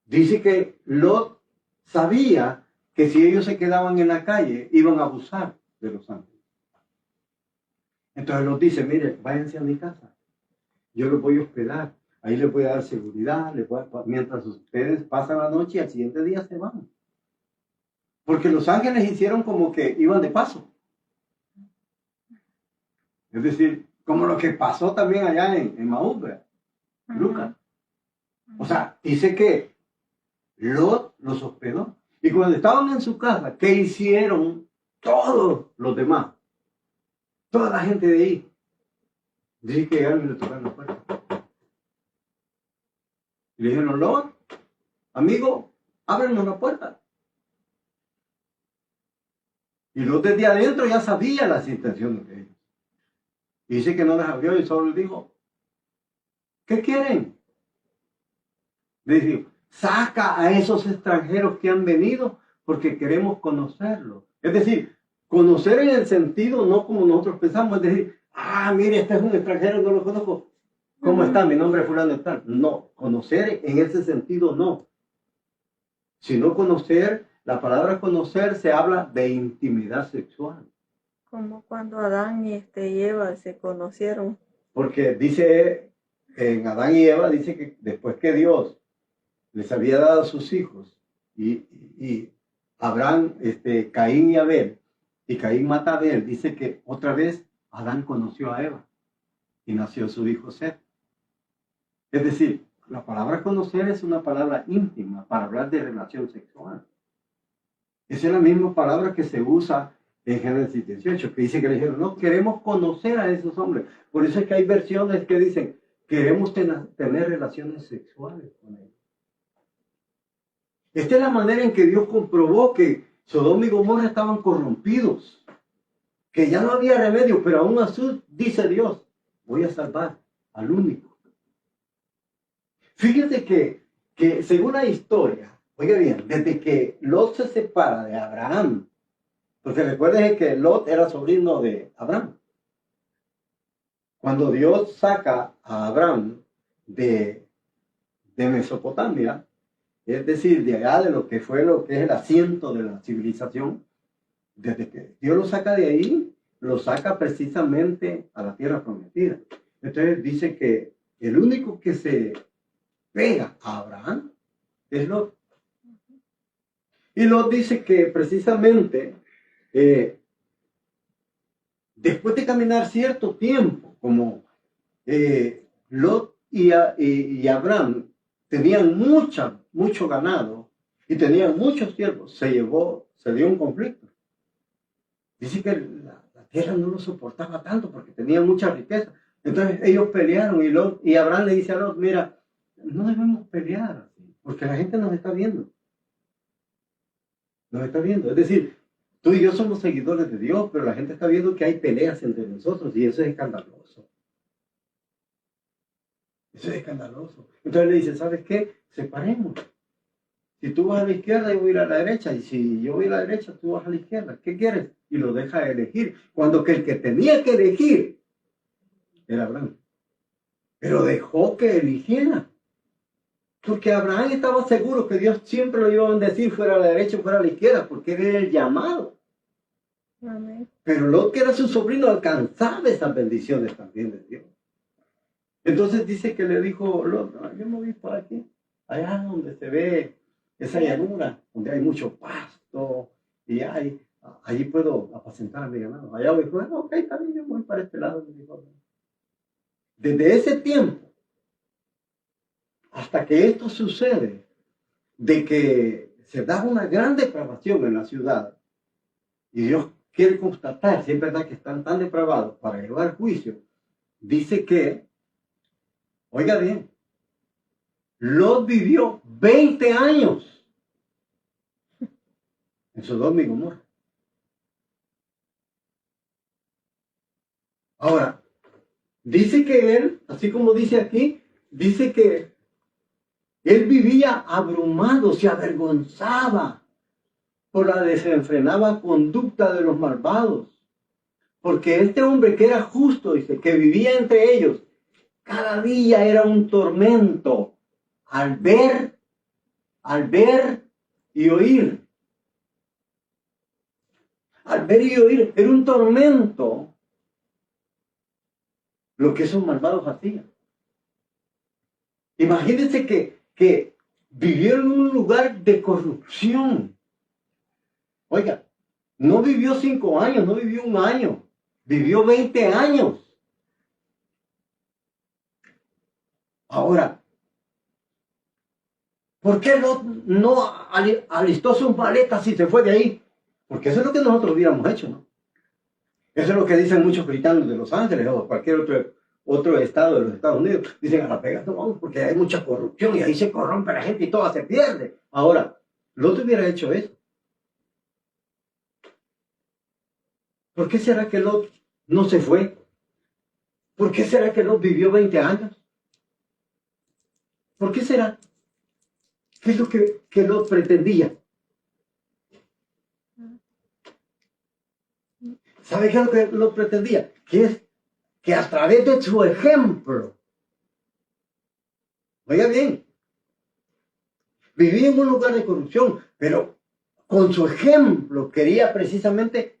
dice que Lot sabía que si ellos se quedaban en la calle, iban a abusar de los ángeles. Entonces Lot dice, mire, váyanse a mi casa. Yo los voy a hospedar. Ahí les voy a dar seguridad. Mientras ustedes pasan la noche y al siguiente día se van. Porque los ángeles hicieron como que iban de paso. Es decir, como lo que pasó también allá en Maús, Lucas. O sea, dice que Lot los hospedó. Y cuando estaban en su casa, ¿qué hicieron todos los demás? Toda la gente de ahí. Dice que llegaron y le tocaron la puerta. Y le dijeron, Lot, amigo, ábrenos la puerta. Y Lot desde adentro ya sabía las intenciones de ellos. Y dice que no les abrió y solo les dijo, ¿qué quieren? Le dijo, saca a esos extranjeros que han venido porque queremos conocerlos. Es decir, conocer en el sentido no como nosotros pensamos, es decir, mire, este es un extranjero, no lo conozco. ¿Cómo está? Mi nombre es fulano de tal. No, conocer en ese sentido no. Sino conocer, la palabra conocer se habla de intimidad sexual. Como cuando Adán y Eva se conocieron. Porque dice, en Adán y Eva, dice que después que Dios les había dado a sus hijos, y Abraham, Caín y Abel, y Caín mata a Abel, dice que otra vez Adán conoció a Eva, y nació su hijo Set. Es decir, la palabra conocer es una palabra íntima para hablar de relación sexual. Esa es la misma palabra que se usa en Génesis 18, que dice que le dijeron, no, queremos conocer a esos hombres. Por eso es que hay versiones que dicen, queremos tener relaciones sexuales con ellos. Esta es la manera en que Dios comprobó que Sodoma y Gomorra estaban corrompidos, que ya no había remedio, pero aún así dice Dios, voy a salvar al único. Fíjate que según la historia, oiga bien, desde que Lot se separa de Abraham, porque recuerden que Lot era sobrino de Abraham. Cuando Dios saca a Abraham de Mesopotamia, es decir, de allá de lo que fue lo que es el asiento de la civilización, desde que Dios lo saca de ahí, lo saca precisamente a la tierra prometida. Entonces dice que el único que se pega a Abraham es Lot. Y Lot dice que precisamente después de caminar cierto tiempo, como Lot y Abraham tenían mucho ganado y tenían muchos siervos, se dio un conflicto. Dice que la tierra no lo soportaba tanto porque tenía mucha riqueza. Entonces ellos pelearon y Abraham le dice a Lot, mira, no debemos pelear así, porque la gente nos está viendo. Nos está viendo. Es decir, tú y yo somos seguidores de Dios, pero la gente está viendo que hay peleas entre nosotros y eso es escandaloso. Eso es escandaloso. Entonces le dice, ¿sabes qué? Separemos. Si tú vas a la izquierda, yo voy a ir a la derecha. Y si yo voy a la derecha, tú vas a la izquierda. ¿Qué quieres? Y lo deja elegir. Cuando que el que tenía que elegir era Abraham. Pero dejó que eligiera. Porque Abraham estaba seguro que Dios siempre lo iba a bendecir, fuera a la derecha o fuera a la izquierda, porque él era el llamado. Amén. Pero Lot, que era su sobrino, alcanzaba esas bendiciones también de Dios. Entonces dice que le dijo Lot, yo me voy por aquí, allá donde se ve esa llanura, donde hay mucho pasto, y allí puedo apacentar a mi ganado. Allá voy, bueno, ok, también yo voy para este lado. Desde ese tiempo, hasta que esto sucede, de que se da una gran depravación en la ciudad, y Dios quiere constatar si es verdad que están tan depravados para llevar juicio, dice que, oiga bien, Lot vivió 20 años en Sodoma y Gomorra. Ahora, dice que él, así como dice aquí, dice que él vivía abrumado, se avergonzaba por la desenfrenada conducta de los malvados. Porque este hombre que era justo, dice, que vivía entre ellos, cada día era un tormento al ver y oír. Al ver y oír, era un tormento lo que esos malvados hacían. Imagínense que vivió en un lugar de corrupción. Oiga, no vivió 5 años, no vivió 1 año, vivió 20 años. Ahora, ¿por qué no alistó sus maletas y se fue de ahí? Porque eso es lo que nosotros hubiéramos hecho, ¿no? Eso es lo que dicen muchos cristianos de Los Ángeles o cualquier otro estado de los Estados Unidos. Dicen, a Las Vegas no vamos porque hay mucha corrupción y ahí se corrompe la gente y todo se pierde. Ahora, Lot hubiera hecho eso. ¿Por qué será que Lot no se fue? ¿Por qué será que Lot vivió 20 años? ¿Por qué será? ¿Qué es lo que Lot pretendía? ¿Sabe qué es lo que Lot pretendía? Que es que a través de su ejemplo, oiga bien, vivía en un lugar de corrupción, pero con su ejemplo quería precisamente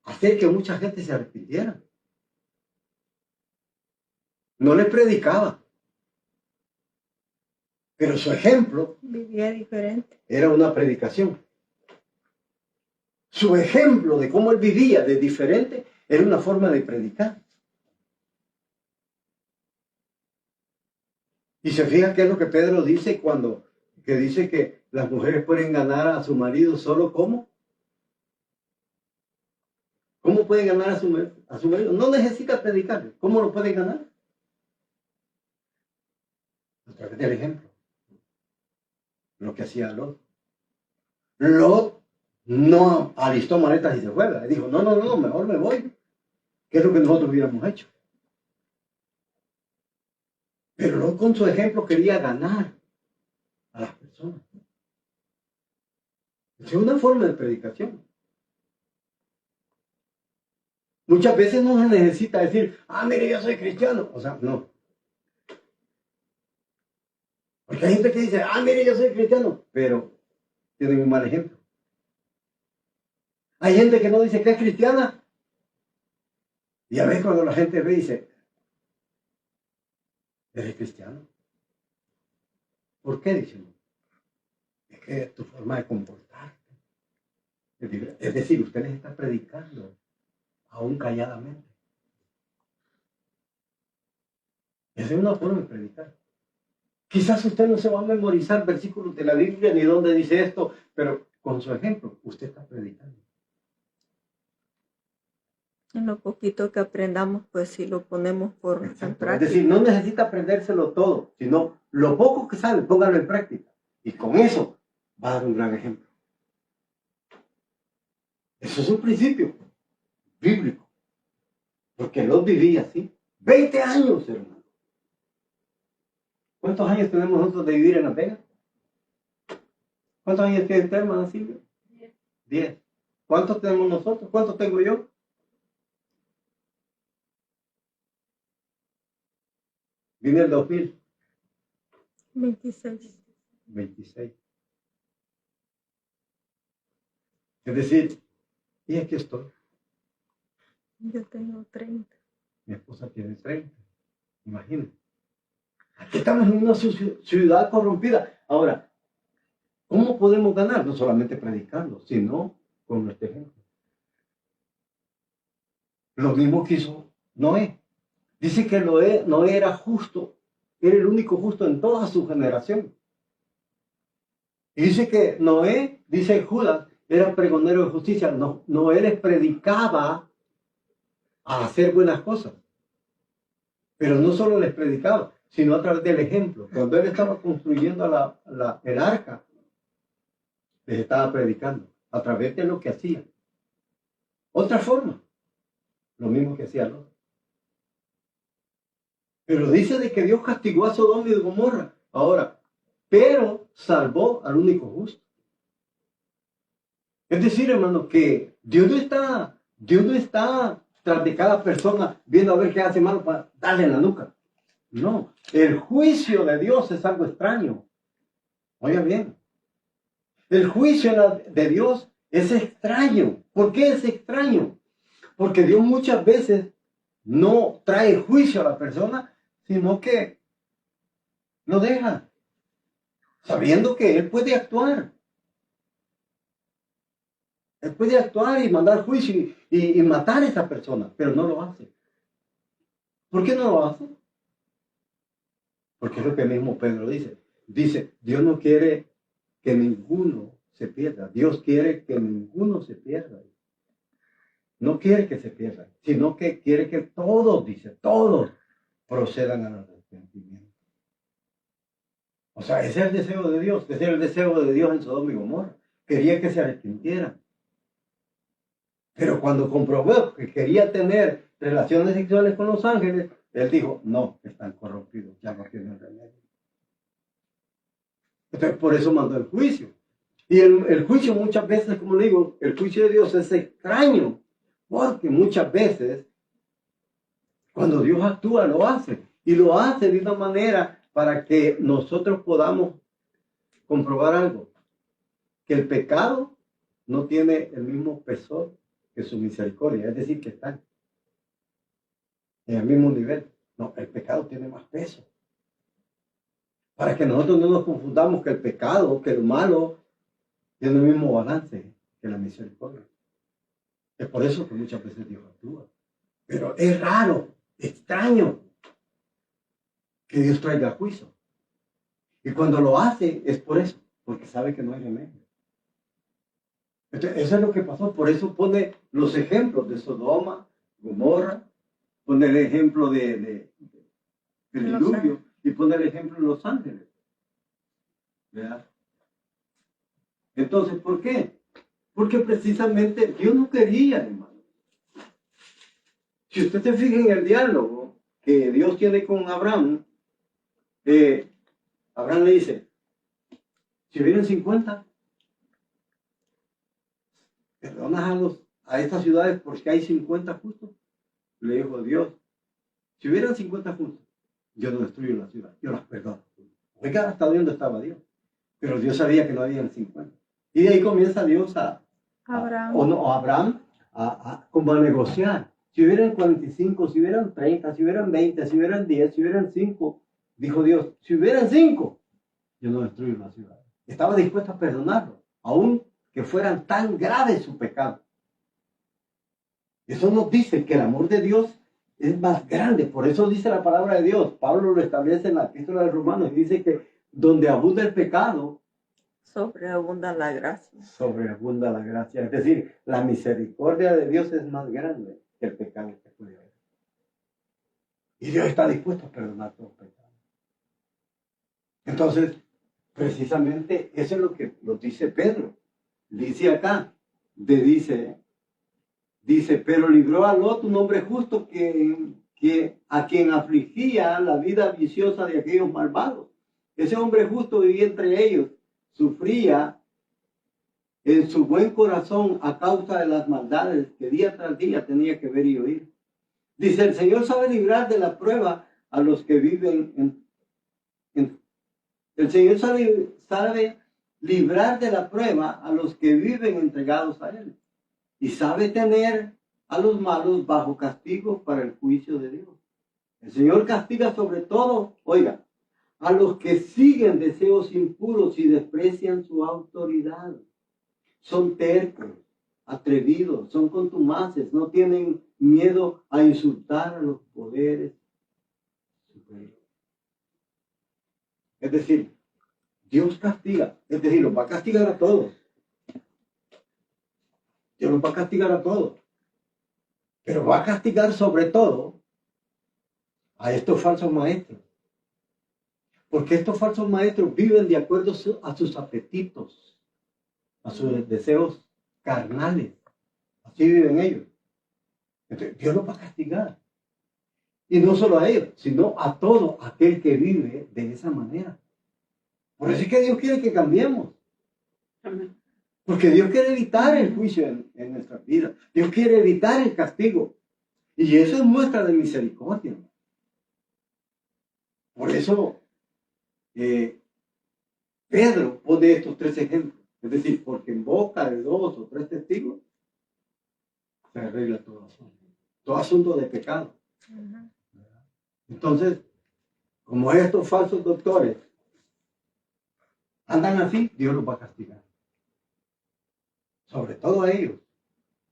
hacer que mucha gente se arrepintiera. No le predicaba, pero su ejemplo vivía diferente. Era una predicación. Su ejemplo de cómo él vivía de diferente era una forma de predicar. Y se fija qué es lo que Pedro dice que dice que las mujeres pueden ganar a su marido solo ¿cómo? ¿Cómo pueden ganar a su marido? No necesita predicar. ¿Cómo lo pueden ganar? A través del ejemplo. Lo que hacía Lot. Lot no alistó maletas y se fue. Le dijo, no, mejor me voy. ¿Qué es lo que nosotros hubiéramos hecho? Pero Lot con su ejemplo quería ganar a las personas. Es una forma de predicación. Muchas veces no se necesita decir, mire, yo soy cristiano. O sea, no. Porque hay gente que dice, mire, yo soy cristiano, pero tienen un mal ejemplo. Hay gente que no dice que es cristiana. Y a veces cuando la gente ve y dice, ¿eres cristiano? ¿Por qué? Dicen, es que tu forma de comportarte. Es decir, usted les está predicando, aún calladamente. Esa es una forma de predicar. Quizás usted no se va a memorizar versículos de la Biblia ni dónde dice esto, pero con su ejemplo, usted está predicando. En lo poquito que aprendamos, pues si lo ponemos en práctica. Es decir, no necesita aprendérselo todo, sino lo poco que sabe, póngalo en práctica. Y con eso va a dar un gran ejemplo. Eso es un principio bíblico. Porque Lot vivía así. 20 años, hermano. ¿Cuántos años tenemos nosotros de vivir en Las Vegas? ¿Cuántos años tiene usted, hermana Silvia? 10. ¿Cuántos tenemos nosotros? ¿Cuántos tengo yo? Vine el 2000. 26. Es decir, y aquí estoy. Yo tengo 30. Mi esposa tiene 30. Imagínense. Aquí estamos en una ciudad corrompida. Ahora, ¿cómo podemos ganar? No solamente predicando, sino con nuestro ejemplo. Lo mismo que hizo Noé. Dice que Noé era justo, era el único justo en toda su generación. Y dice que Noé, dice Judas, era pregonero de justicia. Noé les predicaba a hacer buenas cosas. Pero no solo les predicaba, sino a través del ejemplo. Cuando él estaba construyendo el arca, les estaba predicando a través de lo que hacía. Otra forma, lo mismo que hacía Lot. Pero dice de que Dios castigó a Sodoma y Gomorra. Ahora, pero salvó al único justo. Es decir, hermano, que Dios no está tras de cada persona viendo a ver qué hace malo para darle en la nuca. No, el juicio de Dios es algo extraño. Oiga bien, el juicio de Dios es extraño. ¿Por qué es extraño? Porque Dios muchas veces no trae juicio a la persona, sino que lo deja, sabiendo que Él puede actuar. Él puede actuar y mandar juicio y matar a esa persona, pero no lo hace. ¿Por qué no lo hace? Porque es lo que mismo Pedro dice. Dice, Dios no quiere que ninguno se pierda. Dios quiere que ninguno se pierda. No quiere que se pierda, sino que quiere que todos, dice, todos procedan al arrepentimiento. O sea, ese es el deseo de Dios. Ese es el deseo de Dios en Sodoma y Gomorra. Quería que se arrepintieran. Pero cuando comprobó que quería tener relaciones sexuales con los ángeles, él dijo, no, están corrompidos, ya no tienen remedio. Entonces, por eso mandó el juicio. Y el juicio muchas veces, como le digo, el juicio de Dios es extraño, porque muchas veces, cuando Dios actúa, lo hace. Y lo hace de una manera para que nosotros podamos comprobar algo. Que el pecado no tiene el mismo peso que su misericordia. Es decir, que están en el mismo nivel. No, el pecado tiene más peso. Para que nosotros no nos confundamos que el pecado, que el malo, tiene el mismo balance que la misericordia. Es por eso que muchas veces Dios actúa. Pero es raro, extraño, que Dios traiga juicio. Y cuando lo hace es por eso, porque sabe que no hay remedio. Entonces, eso es lo que pasó. Por eso pone los ejemplos de Sodoma, Gomorra, pone el ejemplo del diluvio y pone el ejemplo de Los Ángeles. ¿Verdad? Entonces, ¿por qué? Porque precisamente Dios no quería, hermano. Si usted se fija en el diálogo que Dios tiene con Abraham, Abraham le dice, si hubieran 50, perdonas a estas ciudades porque hay 50 justos. Le dijo Dios, si hubieran 50 justos, yo no destruyo la ciudad, yo las perdono. Oiga, hasta dónde estaba Dios. Pero Dios sabía que no habían 50. Y de ahí comienza Dios Abraham como a negociar. Si hubieran 45, si hubieran 30, si hubieran 20, si hubieran 10, si hubieran 5, dijo Dios, si hubieran 5, yo no destruyo la ciudad. Estaba dispuesto a perdonarlo, aun que fueran tan graves su pecado. Eso nos dice que el amor de Dios es más grande. Por eso dice la palabra de Dios. Pablo lo establece en la epístola de Romanos y dice que donde abunda el pecado, sobreabunda la gracia. Sobreabunda la gracia. Es decir, la misericordia de Dios es más grande que el pecado que puede haber. Y Dios está dispuesto a perdonar todos los pecados. Entonces, precisamente eso es lo que nos dice Pedro. Dice acá, dice, pero libró a Lot, un hombre justo que a quien afligía la vida viciosa de aquellos malvados. Ese hombre justo vivía entre ellos, sufría en su buen corazón a causa de las maldades que día tras día tenía que ver y oír. Dice, el Señor sabe librar de la prueba a los que viven el Señor sabe librar de la prueba a los que viven entregados a Él. Y sabe tener a los malos bajo castigo para el juicio de Dios. El Señor castiga sobre todo, oiga, a los que siguen deseos impuros y desprecian su autoridad. Son tercos, atrevidos, son contumaces, no tienen miedo a insultar a los poderes superiores. Es decir, Dios castiga, es decir, los va a castigar a todos. Dios los va a castigar a todos. Pero va a castigar sobre todo a estos falsos maestros. Porque estos falsos maestros viven de acuerdo a sus apetitos, a sus deseos carnales. Así viven ellos. Entonces, Dios los va a castigar. Y no solo a ellos, sino a todo aquel que vive de esa manera. Por eso es que Dios quiere que cambiemos. Amén. Porque Dios quiere evitar el juicio en nuestras vidas. Dios quiere evitar el castigo. Y eso es muestra de misericordia. Por eso Pedro pone estos 3 ejemplos. Es decir, porque en boca de 2 o 3 testigos se arregla todo asunto. Todo asunto de pecado. Uh-huh. Entonces, como estos falsos doctores andan así, Dios los va a castigar. sobre todo a ellos,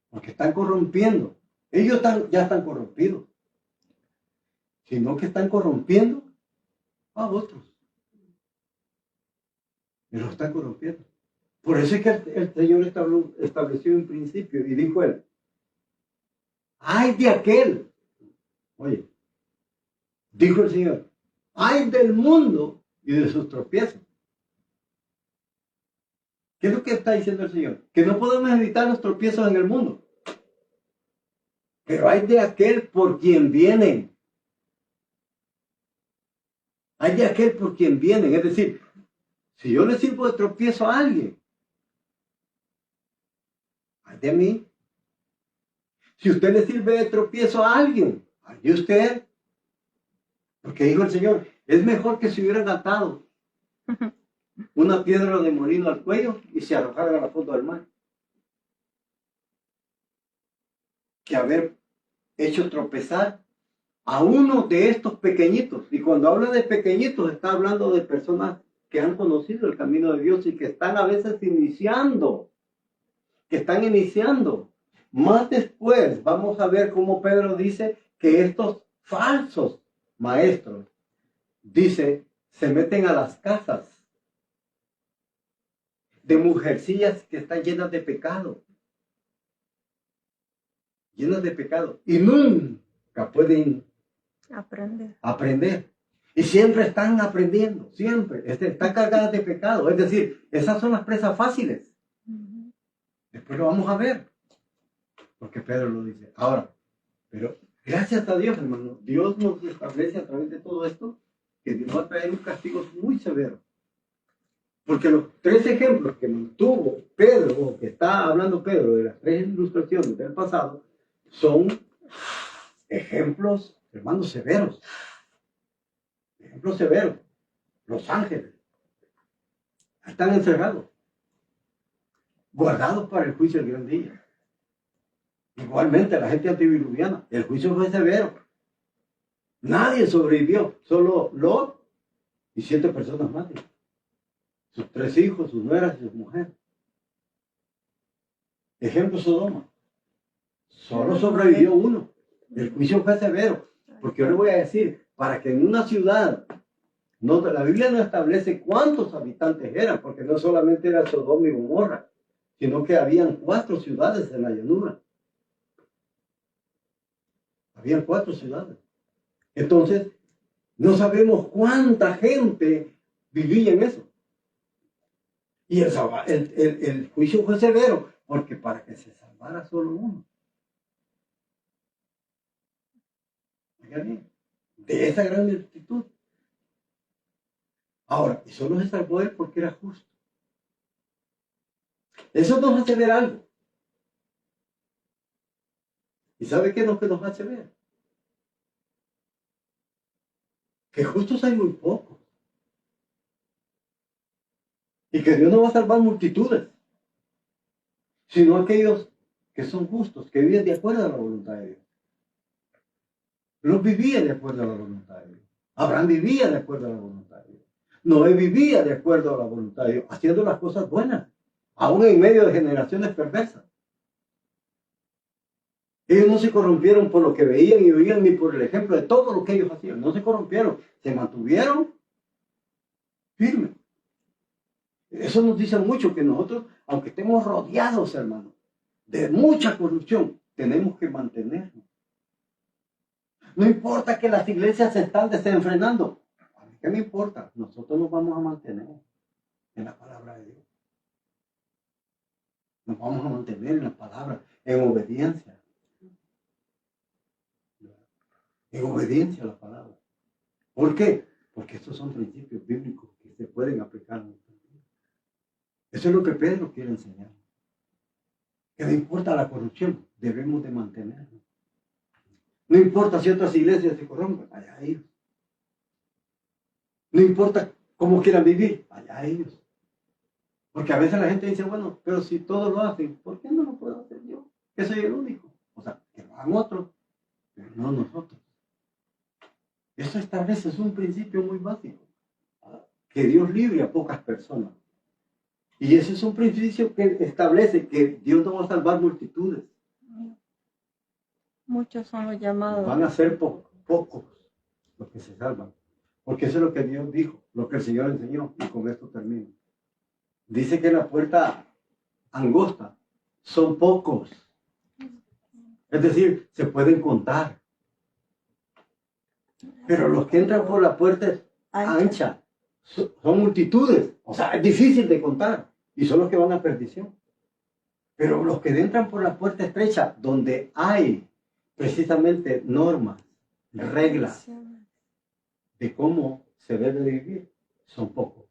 porque están corrompiendo. Ellos ya están corrompidos, sino que están corrompiendo a otros. Y los están corrompiendo. Por eso es que el Señor estableció un principio y dijo él, ¡ay de aquel! Oye, dijo el Señor, ¡ay del mundo y de sus tropiezos! ¿Qué es lo que está diciendo el Señor? Que no podemos evitar los tropiezos en el mundo. Pero hay de aquel por quien vienen. Hay de aquel por quien vienen. Es decir, si yo le sirvo de tropiezo a alguien, hay de mí. Si usted le sirve de tropiezo a alguien, hay de usted. Porque dijo el Señor, es mejor que se hubieran atado una piedra de molino al cuello y se arrojaran a la fondo del mar, que haber hecho tropezar a uno de estos pequeñitos. Y cuando habla de pequeñitos, está hablando de personas que han conocido el camino de Dios y que están a veces iniciando. Más después vamos a ver cómo Pedro dice que estos falsos maestros, dice, se meten a las casas de mujercillas que están llenas de pecado. Y nunca pueden aprender. Y siempre están aprendiendo, siempre. Están cargadas de pecado. Es decir, esas son las presas fáciles. Después lo vamos a ver. Porque Pedro lo dice. Ahora, pero gracias a Dios, hermano, Dios nos establece a través de todo esto que Dios va a traer un castigo muy severo. Porque los 3 ejemplos que mantuvo Pedro, o que está hablando Pedro de las 3 ilustraciones del pasado, son ejemplos, hermanos, severos. Ejemplos severos. Los ángeles están encerrados, guardados para el juicio del gran día. Igualmente la gente antediluviana, el juicio fue severo. Nadie sobrevivió, solo Lot y 7 personas más. Sus 3 hijos, sus nueras y sus mujeres. Ejemplo Sodoma. Solo sobrevivió uno. El juicio fue severo. Porque yo le voy a decir, para que en una ciudad, la Biblia no establece cuántos habitantes eran, porque no solamente era Sodoma y Gomorra, sino que habían 4 ciudades en la llanura. Habían 4 ciudades. Entonces, no sabemos cuánta gente vivía en eso. Y el juicio fue severo, porque para que se salvara solo uno. Oigan bien, de esa gran multitud. Ahora, y solo se salvó él porque era justo. Eso nos hace ver algo. ¿Y sabe qué es lo que nos hace ver? Que justos hay muy pocos. Y que Dios no va a salvar multitudes, sino aquellos que son justos, que viven de acuerdo a la voluntad de Dios. Lot vivía de acuerdo a la voluntad de Dios. Abraham vivía de acuerdo a la voluntad de Dios. Noé vivía de acuerdo a la voluntad de Dios, haciendo las cosas buenas, aún en medio de generaciones perversas. Ellos no se corrompieron por lo que veían y oían, ni por el ejemplo de todo lo que ellos hacían. No se corrompieron, se mantuvieron firmes. Eso nos dice mucho, que nosotros, aunque estemos rodeados, hermanos, de mucha corrupción, tenemos que mantenernos. No importa que las iglesias se están desenfrenando. ¿A mí qué me importa? Nosotros nos vamos a mantener en la palabra de Dios. Nos vamos a mantener en la palabra, en obediencia. En obediencia a la palabra. ¿Por qué? Porque estos son principios bíblicos que se pueden aplicar en nuestra vida. Eso es lo que Pedro quiere enseñar. Que no importa la corrupción, debemos de mantenernos. No importa si otras iglesias se corrompen, allá ellos. No importa cómo quieran vivir, allá ellos. Porque a veces la gente dice, bueno, pero si todos lo hacen, ¿por qué no lo puedo hacer yo? Que soy el único. O sea, que lo hagan otros, pero no nosotros. Eso establece un principio muy básico. Que Dios libre a pocas personas Y ese es un principio que establece que Dios no va a salvar multitudes. Muchos son los llamados. Van a ser pocos los que se salvan. Porque eso es lo que Dios dijo, lo que el Señor enseñó. Y con esto termino. Dice que la puerta angosta son pocos. Es decir, se pueden contar. Pero los que entran por la puerta ancha son multitudes. O sea, es difícil de contar. Y son los que van a perdición. Pero los que entran por la puerta estrecha, donde hay precisamente normas, reglas de cómo se debe vivir, son pocos.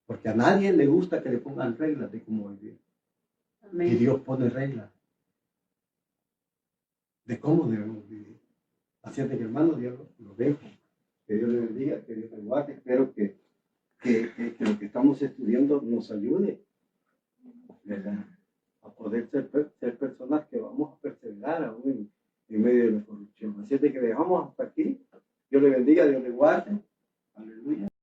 Porque a nadie le gusta que le pongan reglas de cómo vivir. Amén. Y Dios pone reglas de cómo debemos vivir. Así es de que, hermano, Dios lo dejo. Que Dios le bendiga, que Dios le guarde. Espero que lo que estamos estudiando nos ayude, ¿verdad?, a poder ser personas que vamos a perseverar aún en medio de la corrupción. Así es de que dejamos hasta aquí. Dios le bendiga, Dios le guarde. Aleluya.